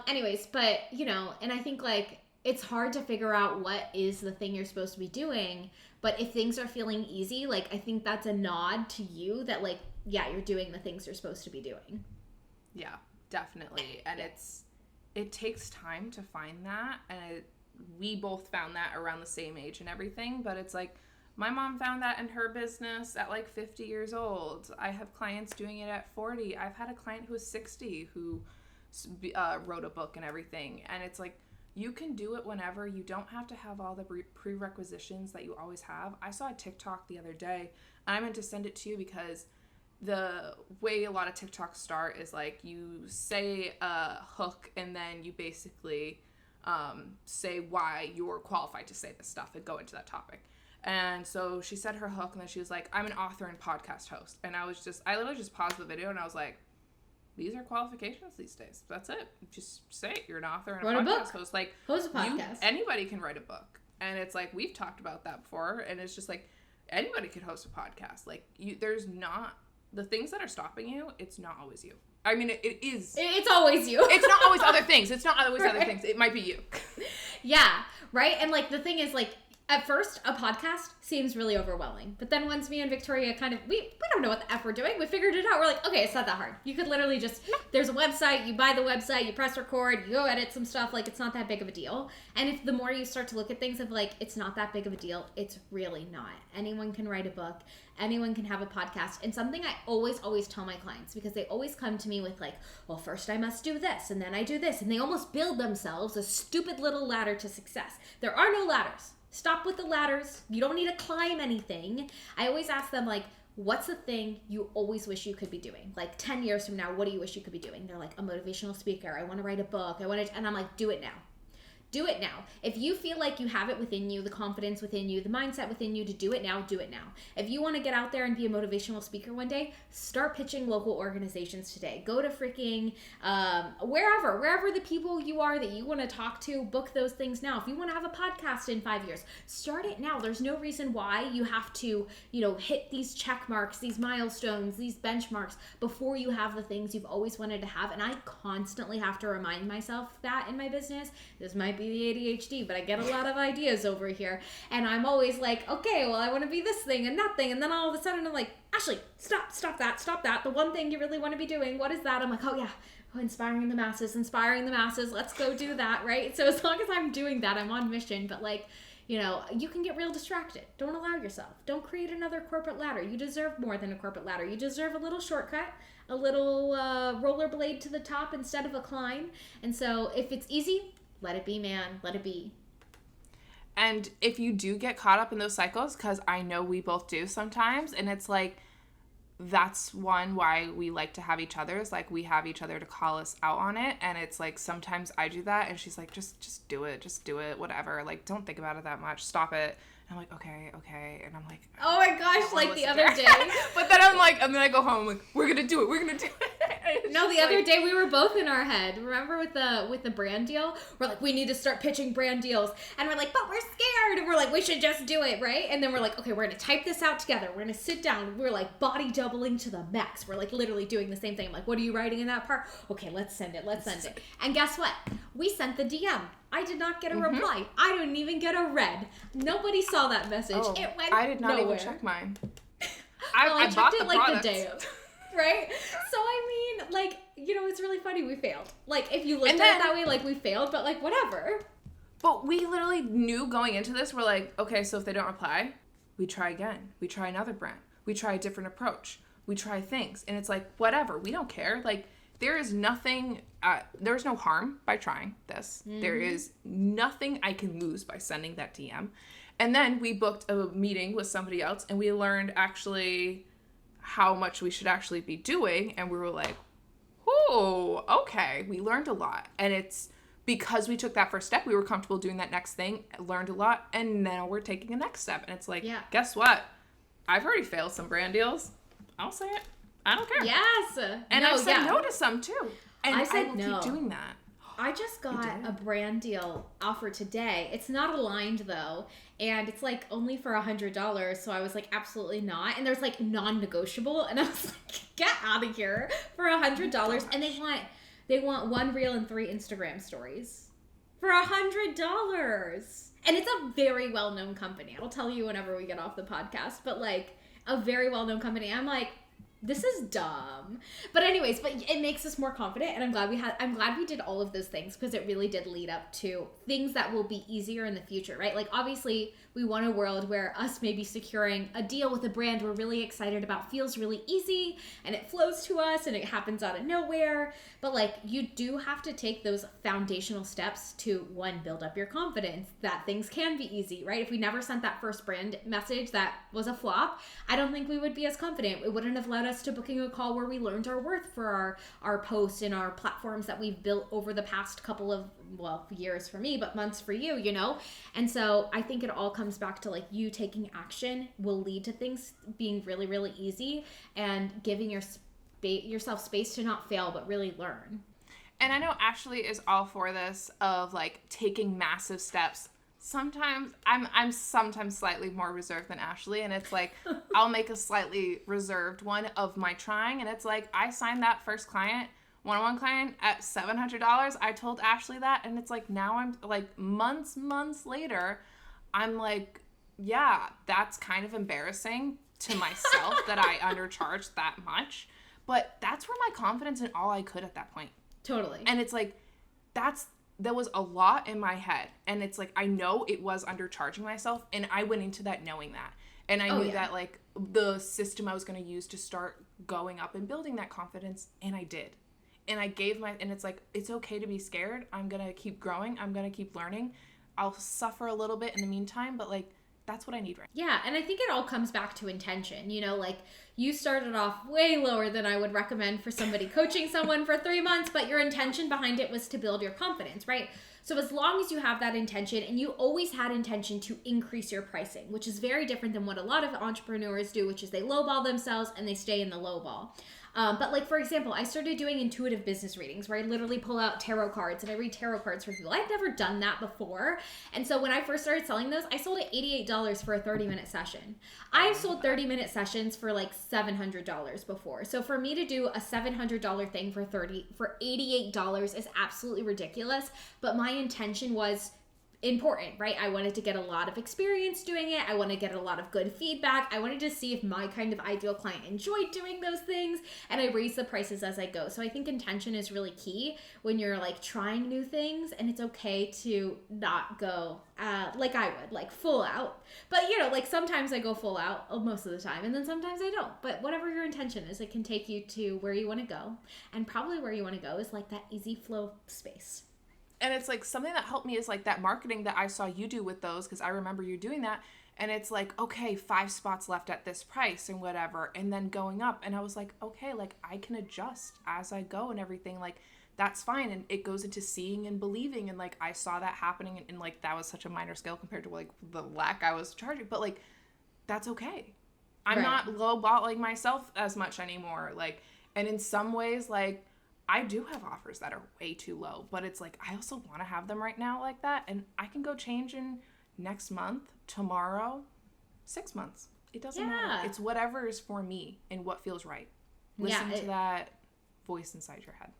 Anyways, but, you know, and I think, like, it's hard to figure out what is the thing you're supposed to be doing, but if things are feeling easy, like, I think that's a nod to you that, like, yeah, you're doing the things you're supposed to be doing. Yeah, definitely. And it takes time to find that, and we both found that around the same age and everything, but it's like, my mom found that in her business at like 50 years old. I have clients doing it at 40. I've had a client who was 60 who wrote a book and everything. And it's like, you can do it whenever. You don't have to have all the prerequisitions that you always have. I saw a TikTok the other day, and I meant to send it to you because the way a lot of TikToks start is like, you say a hook and then you basically say why you're qualified to say this stuff and go into that topic. And so she said her hook, and then she was like, I'm an author and podcast host. And I literally just paused the video, and I was like, these are qualifications these days. That's it. Just say it. You're an author and a podcast host. Like, host a podcast. Anybody can write a book. And it's like, we've talked about that before, and it's just like, anybody could host a podcast. Like, there's not, the things that are stopping you, it's not always you. I mean, it is. It's always you. It's not always other things. It's not always other things. It might be you. Yeah, right? And like the thing is like at first a podcast seems really overwhelming. But then once me and Victoria we don't know what the F we're doing. We figured it out. We're like, okay, it's not that hard. You could literally just there's a website, you buy the website, you press record, you go edit some stuff, like it's not that big of a deal. And if the more you start to look at things of like it's not that big of a deal, it's really not. Anyone can write a book, anyone can have a podcast. And something I always tell my clients, because they always come to me with like, well, first I must do this and then I do this, and they almost build themselves a stupid little ladder to success. There are no ladders. Stop with the ladders. You don't need to climb anything. I always ask them like, what's the thing you always wish you could be doing? Like 10 years from now, what do you wish you could be doing? They're like, a motivational speaker. I want to write a book. And I'm like, do it now. Do it now. If you feel like you have it within you, the confidence within you, the mindset within you to do it now, do it now. If you want to get out there and be a motivational speaker one day, start pitching local organizations today. Go to freaking wherever the people you are that you want to talk to, book those things now. If you want to have a podcast in 5 years, start it now. There's no reason why you have to, hit these check marks, these milestones, these benchmarks before you have the things you've always wanted to have. And I constantly have to remind myself that in my business. This might be the ADHD, but I get a lot of ideas over here, and I'm always like, okay, well, I want to be this thing and that thing, and then all of a sudden I'm like, Ashley, stop that, the one thing you really want to be doing, what is that? I'm like, oh yeah, inspiring the masses, let's go do that, right? So as long as I'm doing that, I'm on mission. But like, you can get real distracted. Don't allow yourself. Don't create another corporate ladder. You deserve more than a corporate ladder. You deserve a little shortcut, a little rollerblade to the top instead of a climb. And so if it's easy, let it be, man. Let it be. And if you do get caught up in those cycles, because I know we both do sometimes, and it's like, that's one why we like to have each other, is like we have each other to call us out on it. And it's like sometimes I do that and she's like, just do it, whatever. Like, don't think about it that much. Stop it. And I'm like, okay. And I'm like, oh my gosh, like the other day. But then I'm like, and then I go home, I'm like, we're gonna do it. No, the other day we were both in our head. Remember with the brand deal? We're like, we need to start pitching brand deals. And we're like, but we're scared. And we're like, we should just do it, right? And then we're like, okay, we're gonna type this out together. We're gonna sit down. We're like body doubling to the max. We're like literally doing the same thing. I'm like, what are you writing in that part? Okay, let's send it. And guess what? We sent the DM. I did not get a reply. I didn't even get a read. Nobody saw that message. Oh, it went I did not nowhere. even check mine. I checked it like product. the day of. Right? So, I mean, like, it's really funny we failed. Like, if you looked at it that way, like, we failed, but, like, whatever. But we literally knew going into this, we're like, okay, so if they don't reply, we try again. We try another brand. We try a different approach. We try things. And it's like, whatever. We don't care. Like, there is nothing, there's no harm by trying this. Mm-hmm. There is nothing I can lose by sending that DM. And then we booked a meeting with somebody else, and we learned actually how much we should actually be doing. And we were like, oh, okay. We learned a lot. And it's because we took that first step, we were comfortable doing that next thing, learned a lot, and now we're taking a next step. And it's like, guess what? I've already failed some brand deals. I'll say it. I don't care. Yes. And I've said no to some too. And I said will no. keep doing that. I just got a brand deal offer today. It's not aligned though, and it's like only for $100. So I was like, absolutely not. And there's like non-negotiable, and I was like, get out of here for $100. And they want 1 reel and 3 Instagram stories for $100. And it's a very well-known company. I'll tell you whenever we get off the podcast, but like a very well-known company. I'm like, this is dumb. But anyways, but it makes us more confident, and I'm glad we did all of those things, because it really did lead up to things that will be easier in the future, right? Like, obviously, we want a world where us maybe securing a deal with a brand we're really excited about feels really easy, and it flows to us, and it happens out of nowhere. But like, you do have to take those foundational steps to, one, build up your confidence that things can be easy, right? If we never sent that first brand message that was a flop, I don't think we would be as confident. It wouldn't have led us to booking a call where we learned our worth for our posts and our platforms that we've built over the past couple of, well, years for me, but months for you, And so I think it all comes back to like, you taking action will lead to things being really, really easy, and giving yourself space to not fail, but really learn. And I know Ashley is all for this, of like taking massive steps. Sometimes I'm sometimes slightly more reserved than Ashley, and it's like I'll make a slightly reserved one of my trying, and it's like I signed that first client one-on-one client at $700. I told Ashley that, and it's like, now I'm like months later, I'm like, yeah, that's kind of embarrassing to myself that I undercharged that much. But that's where my confidence in all I could at that point. Totally. And it's like, there was a lot in my head. And it's like, I know it was undercharging myself. And I went into that knowing that. And I knew that, like, the system I was going to use to start going up and building that confidence. And I did. And I gave and it's like, it's okay to be scared. I'm going to keep growing. I'm going to keep learning. I'll suffer a little bit in the meantime, but like, that's what I need right now. Yeah, and I think it all comes back to intention. You know, like, you started off way lower than I would recommend for somebody coaching someone for 3 months, but your intention behind it was to build your confidence, right? So as long as you have that intention, and you always had intention to increase your pricing, which is very different than what a lot of entrepreneurs do, which is they lowball themselves and they stay in the lowball. But like, for example, I started doing intuitive business readings where I literally pull out tarot cards and I read tarot cards for people. I'd never done that before. And so when I first started selling those, I sold at $88 for a 30-minute session. I've sold 30-minute sessions for like $700 before. So for me to do a $700 thing for $88 is absolutely ridiculous. But my intention was important, right? I wanted to get a lot of experience doing it. I want to get a lot of good feedback. I wanted to see if my kind of ideal client enjoyed doing those things, and I raise the prices as I go. So I think intention is really key when you're like trying new things, and it's okay to not go like I would, like full out. But you know, like sometimes I go full out most of the time, and then sometimes I don't. But whatever your intention is, it can take you to where you want to go, and probably where you want to go is like that easy flow space. And it's like something that helped me is like that marketing that I saw you do with those, because I remember you doing that. And it's like, okay, 5 spots left at this price and whatever, and then going up. And I was like, okay, like I can adjust as I go and everything. Like that's fine. And it goes into seeing and believing. And like I saw that happening, and like that was such a minor scale compared to like the lack I was charging. But like that's okay. I'm not lowballing myself as much anymore. Like, and in some ways, like, I do have offers that are way too low, but it's like, I also want to have them right now like that. And I can go change in next month, tomorrow, 6 months. It doesn't matter. It's whatever is for me and what feels right. Listen to that voice inside your head.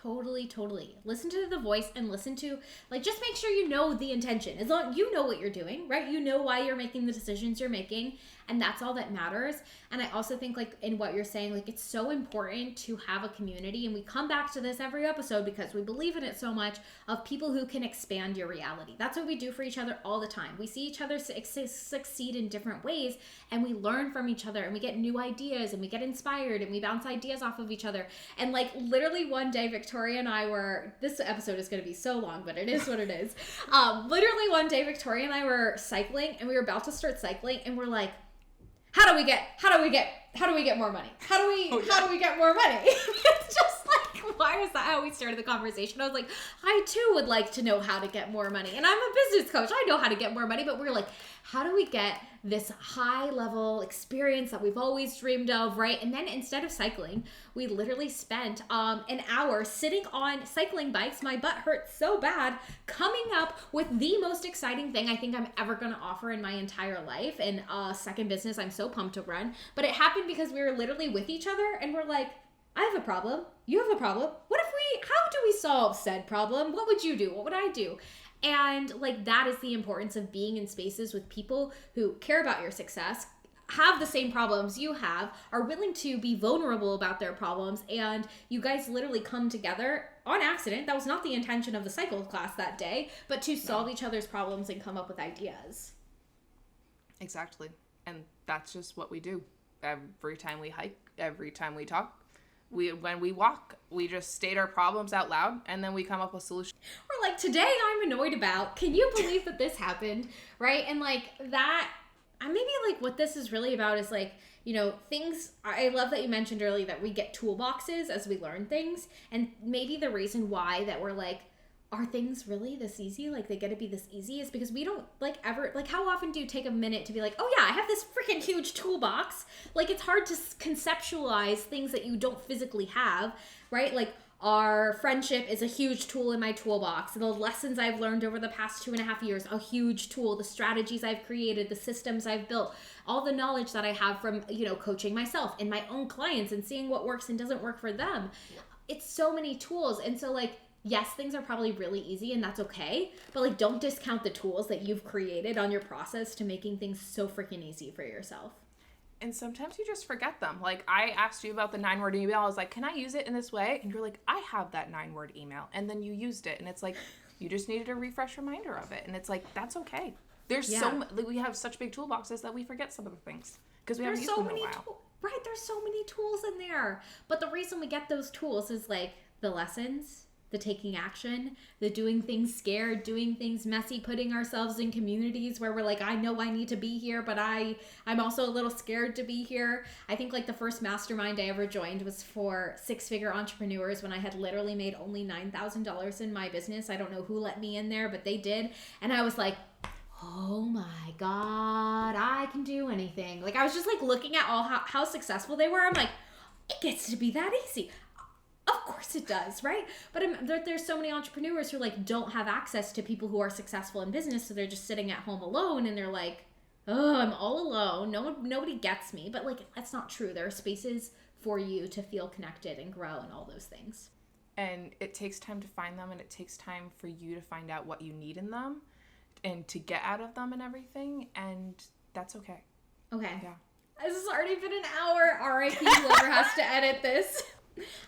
Totally. Listen to the voice and listen to, like, just make sure you know the intention. As long you know what you're doing, right? You know why you're making the decisions you're making, and that's all that matters. And I also think, like, in what you're saying, like, it's so important to have a community, and we come back to this every episode because we believe in it so much, of people who can expand your reality. That's what we do for each other all the time. We see each other succeed in different ways, and we learn from each other, and we get new ideas, and we get inspired, and we bounce ideas off of each other. And like, literally one day, Victoria and I were, this episode is going to be so long, but it is what it is. Literally one day, Victoria and I were cycling, and we were about to start cycling, and we're like, how do we get more money? How do we get more money? It's just like, why is that how we started the conversation? I was like, I too would like to know how to get more money. And I'm a business coach. I know how to get more money, but we're like, how do we get this high level experience that we've always dreamed of, right? And then instead of cycling, we literally spent an hour sitting on cycling bikes. My butt hurt so bad, coming up with the most exciting thing I think I'm ever going to offer in my entire life, and a second business I'm so pumped to run. But it happened because we were literally with each other, and we're like, I have a problem. You have a problem. How do we solve said problem? What would you do? What would I do? And like, that is the importance of being in spaces with people who care about your success, have the same problems you have, are willing to be vulnerable about their problems, and you guys literally come together on accident. That was not the intention of the cycle class that day, but to solve each other's problems and come up with ideas. Exactly. And that's just what we do. Every time we hike, every time we talk, when we walk, we just state our problems out loud, and then we come up with solutions. Or like, today I'm annoyed about, can you believe that this happened, right? And like that, maybe like what this is really about is like, you know, things, I love that you mentioned earlier that we get toolboxes as we learn things, and maybe the reason why that we're like, are things really this easy? Like, they get to be this easy is because we don't like ever, like, how often do you take a minute to be like, oh yeah, I have this freaking huge toolbox? Like, it's hard to conceptualize things that you don't physically have, right? Like, our friendship is a huge tool in my toolbox. The lessons I've learned over the past 2.5 years, a huge tool. The strategies I've created, the systems I've built, all the knowledge that I have from, you know, coaching myself and my own clients and seeing what works and doesn't work for them. it's so many tools. And so like, yes, things are probably really easy and that's okay, but like don't discount the tools that you've created on your process to making things so freaking easy for yourself. And sometimes you just forget them. Like, I asked you about the 9-word email. I was like, can I use it in this way? And you're like, I have that 9-word email. And then you used it. And it's like, you just needed a refresh reminder of it. And it's like, that's okay. There's we have such big toolboxes that we forget some of the things because we haven't used them in a while. Right, there's so many tools in there. But the reason we get those tools is like the lessons, the taking action, the doing things scared, doing things messy, putting ourselves in communities where we're like, I know I need to be here, but I'm also a little scared to be here. I think like the first mastermind I ever joined was for 6-figure entrepreneurs when I had literally made only $9,000 in my business. I don't know who let me in there, but they did. And I was like, oh my God, I can do anything. Like I was just like looking at all how successful they were. I'm like, it gets to be that easy. Of course it does, right? But there's so many entrepreneurs who like don't have access to people who are successful in business, so they're just sitting at home alone, and they're like, "Oh, I'm all alone. Nobody gets me." But like, that's not true. There are spaces for you to feel connected and grow and all those things. And it takes time to find them, and it takes time for you to find out what you need in them, and to get out of them and everything, and that's okay. Okay. Yeah. This has already been an hour. R.I.P. whoever has to edit this.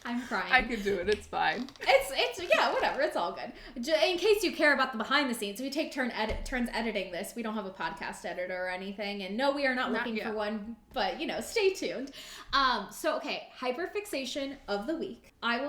I'm crying. I can do it. It's fine. It's yeah, whatever. It's all good. In case you care about the behind the scenes, we take turns editing this. We don't have a podcast editor or anything, and no, we are not looking for one. But stay tuned. So okay, hyperfixation of the week. I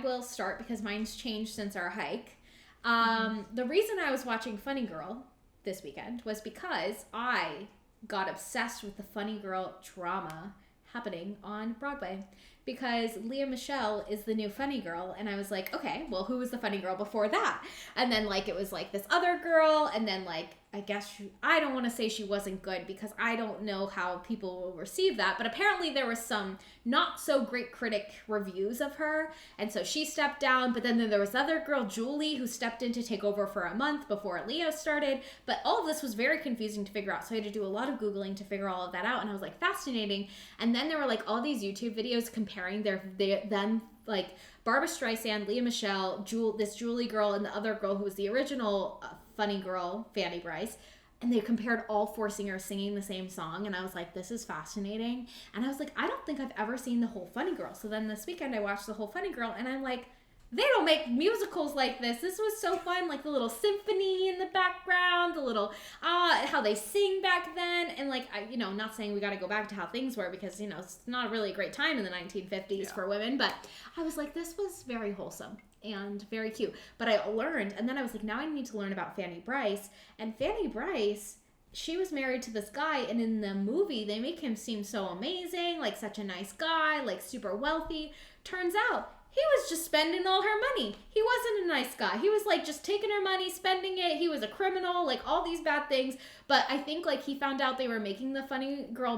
will start because mine's changed since our hike. The reason I was watching Funny Girl this weekend was because I got obsessed with the Funny Girl drama happening on Broadway. Because Lea Michele is the new Funny Girl, and I was like, okay, well, who was the Funny Girl before that? And then, like, it was, like, this other girl, and then, like, I guess, I don't want to say she wasn't good, because I don't know how people will receive that, but apparently there was some not-so-great critic reviews of her, and so she stepped down, but then there was other girl, Julie, who stepped in to take over for a month before Leo started, but all of this was very confusing to figure out, so I had to do a lot of Googling to figure all of that out, and I was like, fascinating, and then there were, like, all these YouTube videos comparing them, like, Barbra Streisand, Lea Michele, this Julie girl, and the other girl who was the original Funny Girl, Fanny Bryce, and they compared all 4 singers singing the same song, and I was like, this is fascinating, and I was like, I don't think I've ever seen the whole Funny Girl, so then this weekend I watched the whole Funny Girl, and I'm like, they don't make musicals like this. This was so fun, like the little symphony in the background, the little, how they sing back then, and like, not saying we got to go back to how things were, because, it's not really a great time in the 1950s for women, but I was like, this was very wholesome and very cute. But I learned, and then I was like, now I need to learn about Fanny Bryce, and Fanny Bryce, she was married to this guy, and in the movie, they make him seem so amazing, like such a nice guy, like super wealthy. Turns out, he was just spending all her money. He wasn't a nice guy. He was like just taking her money, spending it. He was a criminal, like all these bad things. But I think like he found out they were making the Funny Girl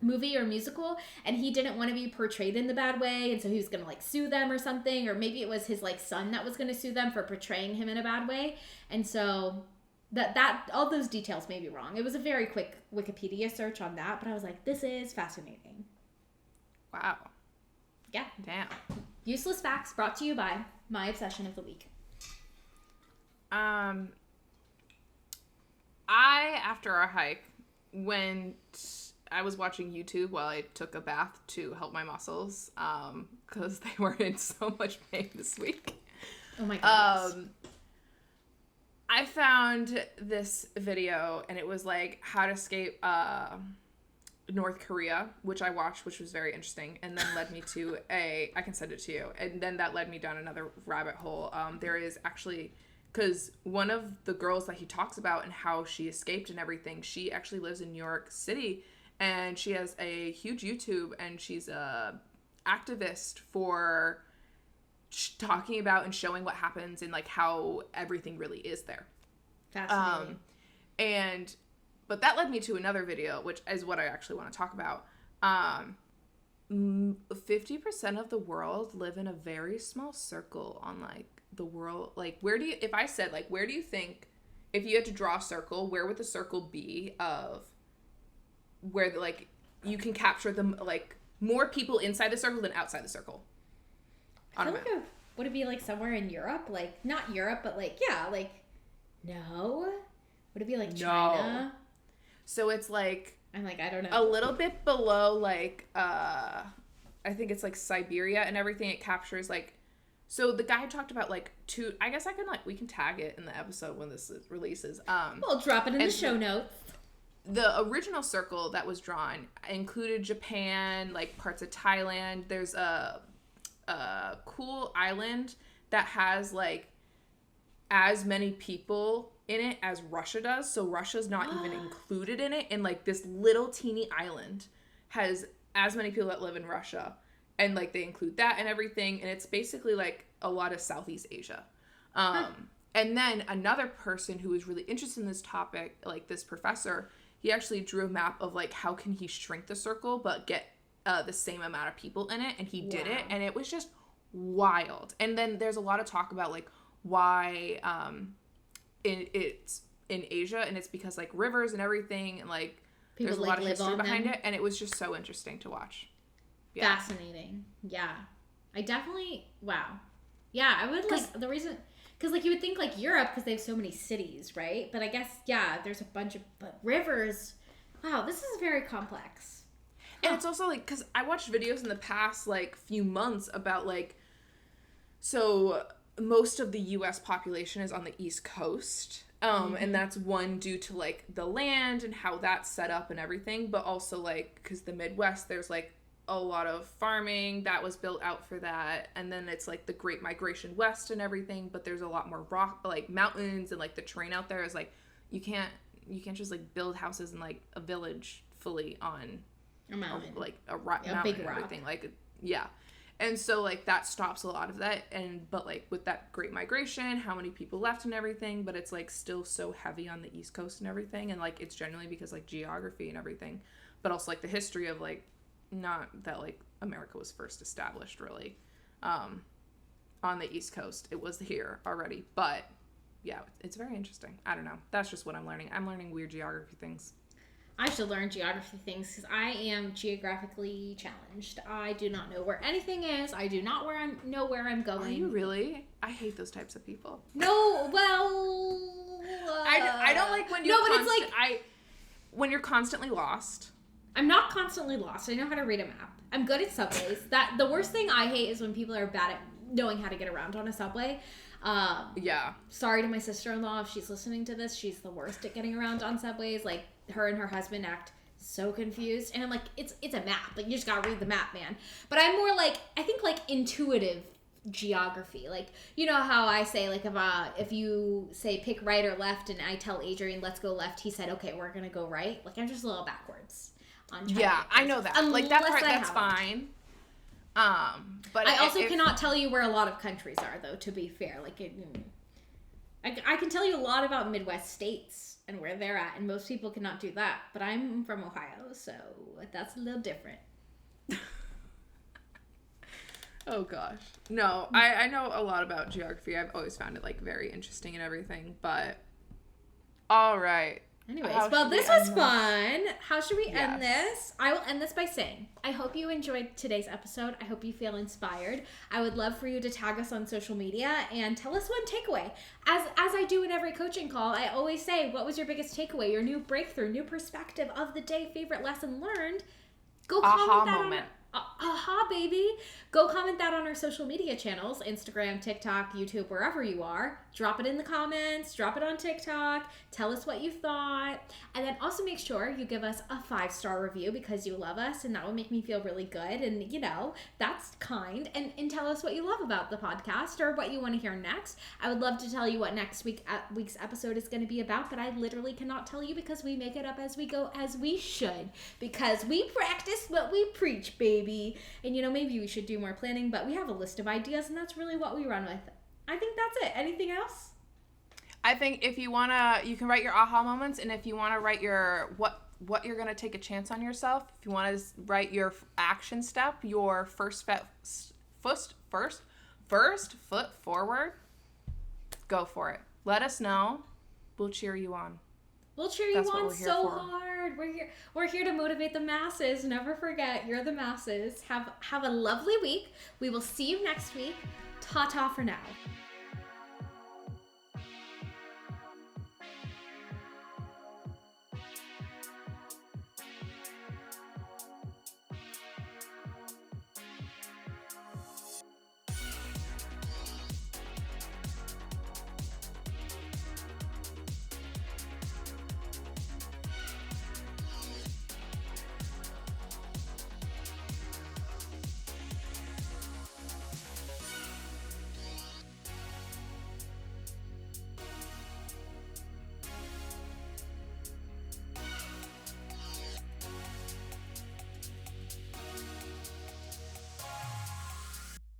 movie or musical, and he didn't want to be portrayed in the bad way, and so he was gonna like sue them or something, or maybe it was his like son that was gonna sue them for portraying him in a bad way. And so that all those details may be wrong. It was a very quick Wikipedia search on that, but I was like, this is fascinating. Wow. Yeah. Damn. Useless facts brought to you by my obsession of the week. After our hike, I was watching YouTube while I took a bath to help my muscles, because they were in so much pain this week. Oh my God. Yes. I found this video, and it was like how to escape North Korea, which I watched, which was very interesting, and then led me to I can send it to you, and then that led me down another rabbit hole. There is actually, because one of the girls that he talks about and how she escaped and everything, she actually lives in New York City, and she has a huge YouTube, and she's a activist for talking about and showing what happens and like how everything really is there. Fascinating. But that led me to another video, which is what I actually want to talk about. 50% of the world live in a very small circle on like the world. Like, if I said like, where do you think, if you had to draw a circle, where would the circle be of where like you can capture them, like more people inside the circle than outside the circle? I feel like would it be like somewhere in Europe? Like, not Europe, but like, yeah, like, no. Would it be like China? So it's like, I'm like, I don't know. A little bit below, like, I think it's like Siberia and everything. It captures like, so the guy talked about like I guess I can like, we can tag it in the episode when this releases. We'll drop it in the show notes. The original circle that was drawn included Japan, like parts of Thailand. There's a cool island that has like as many people in it as Russia does. So Russia's not even included in it. And like this little teeny island has as many people that live in Russia. And like they include that and everything. And it's basically like a lot of Southeast Asia. And then another person who was really interested in this topic, like this professor, he actually drew a map of like how can he shrink the circle but get the same amount of people in it. And he did it. And it was just wild. And then there's a lot of talk about like why it's in Asia, and it's because like rivers and everything, and like people, there's a lot of history behind it, and it was just so interesting to watch. Yeah. Fascinating. Yeah, I definitely I would like the reason because like you would think like Europe because they have so many cities, right? But I guess there's a bunch of rivers. Wow, this is very complex. And it's also like because I watched videos in the past like few months about like so most of the U.S. population is on the East Coast, and that's one due to like the land and how that's set up and everything, but also like because the Midwest there's like a lot of farming that was built out for that, and then it's like the Great Migration West and everything, but there's a lot more rock like mountains, and like the terrain out there is like you can't just like build houses in like a village fully on a mountain, like a mountain big and rock. everything like and so like that stops a lot of that, but like with that Great Migration, how many people left and everything, but it's like still so heavy on the East Coast and everything, and like it's generally because like geography and everything, but also like the history of like not that like America was first established really on the East Coast. It was here already, but yeah, it's very interesting. I don't know. That's just what I'm learning. I'm learning weird geography things. I should learn geography things because I am geographically challenged. I do not know where anything is. I do not know where I'm going. Are you really? I hate those types of people. No, well... I don't like when you're it's like... when you're constantly lost. I'm not constantly lost. I know how to read a map. I'm good at subways. The worst thing I hate is when people are bad at knowing how to get around on a subway. Sorry to my sister-in-law if she's listening to this. She's the worst at getting around on subways. Like, her and her husband act so confused, and I'm like, it's a map. Like, you just gotta read the map, man. But I'm more like, I think like intuitive geography. Like, you know how I say like if you say pick right or left, and I tell Adrian let's go left, he said okay, we're gonna go right. Like, I'm just a little backwards on I know that. Like that part, that's fine. But I also cannot tell you where a lot of countries are, though, to be fair. Like, I can tell you a lot about Midwest states and where they're at, and most people cannot do that. But I'm from Ohio, so that's a little different. Oh, gosh. No, I know a lot about geography. I've always found it, like, very interesting and everything, but... All right. Anyways, well, this was fun. How should we end this? I will end this by saying, I hope you enjoyed today's episode. I hope you feel inspired. I would love for you to tag us on social media and tell us one takeaway. As I do in every coaching call, I always say, what was your biggest takeaway, your new breakthrough, new perspective of the day, favorite lesson learned? Go comment that moment. Aha, baby. Go comment that on our social media channels, Instagram, TikTok, YouTube, wherever you are. Drop it in the comments. Drop it on TikTok. Tell us what you thought. And then also make sure you give us a 5-star review because you love us, and that will make me feel really good. And, you know, that's kind. And tell us what you love about the podcast or what you want to hear next. I would love to tell you what next week's episode is going to be about, but I literally cannot tell you because we make it up as we go, as we should. Because we practice what we preach, baby. And, you know, maybe we should do more planning, but we have a list of ideas, and that's really what we run with. I think that's it. Anything else? I think if you wanna, you can write your aha moments, and if you wanna write your what you're gonna take a chance on yourself, if you wanna write your action step, your first foot forward, go for it. Let us know. We'll cheer you on. We'll cheer you on so hard. unfiltered. We're here to motivate the masses. Never forget, you're the masses. Have a lovely week. We will see you next week. Ta-ta for now.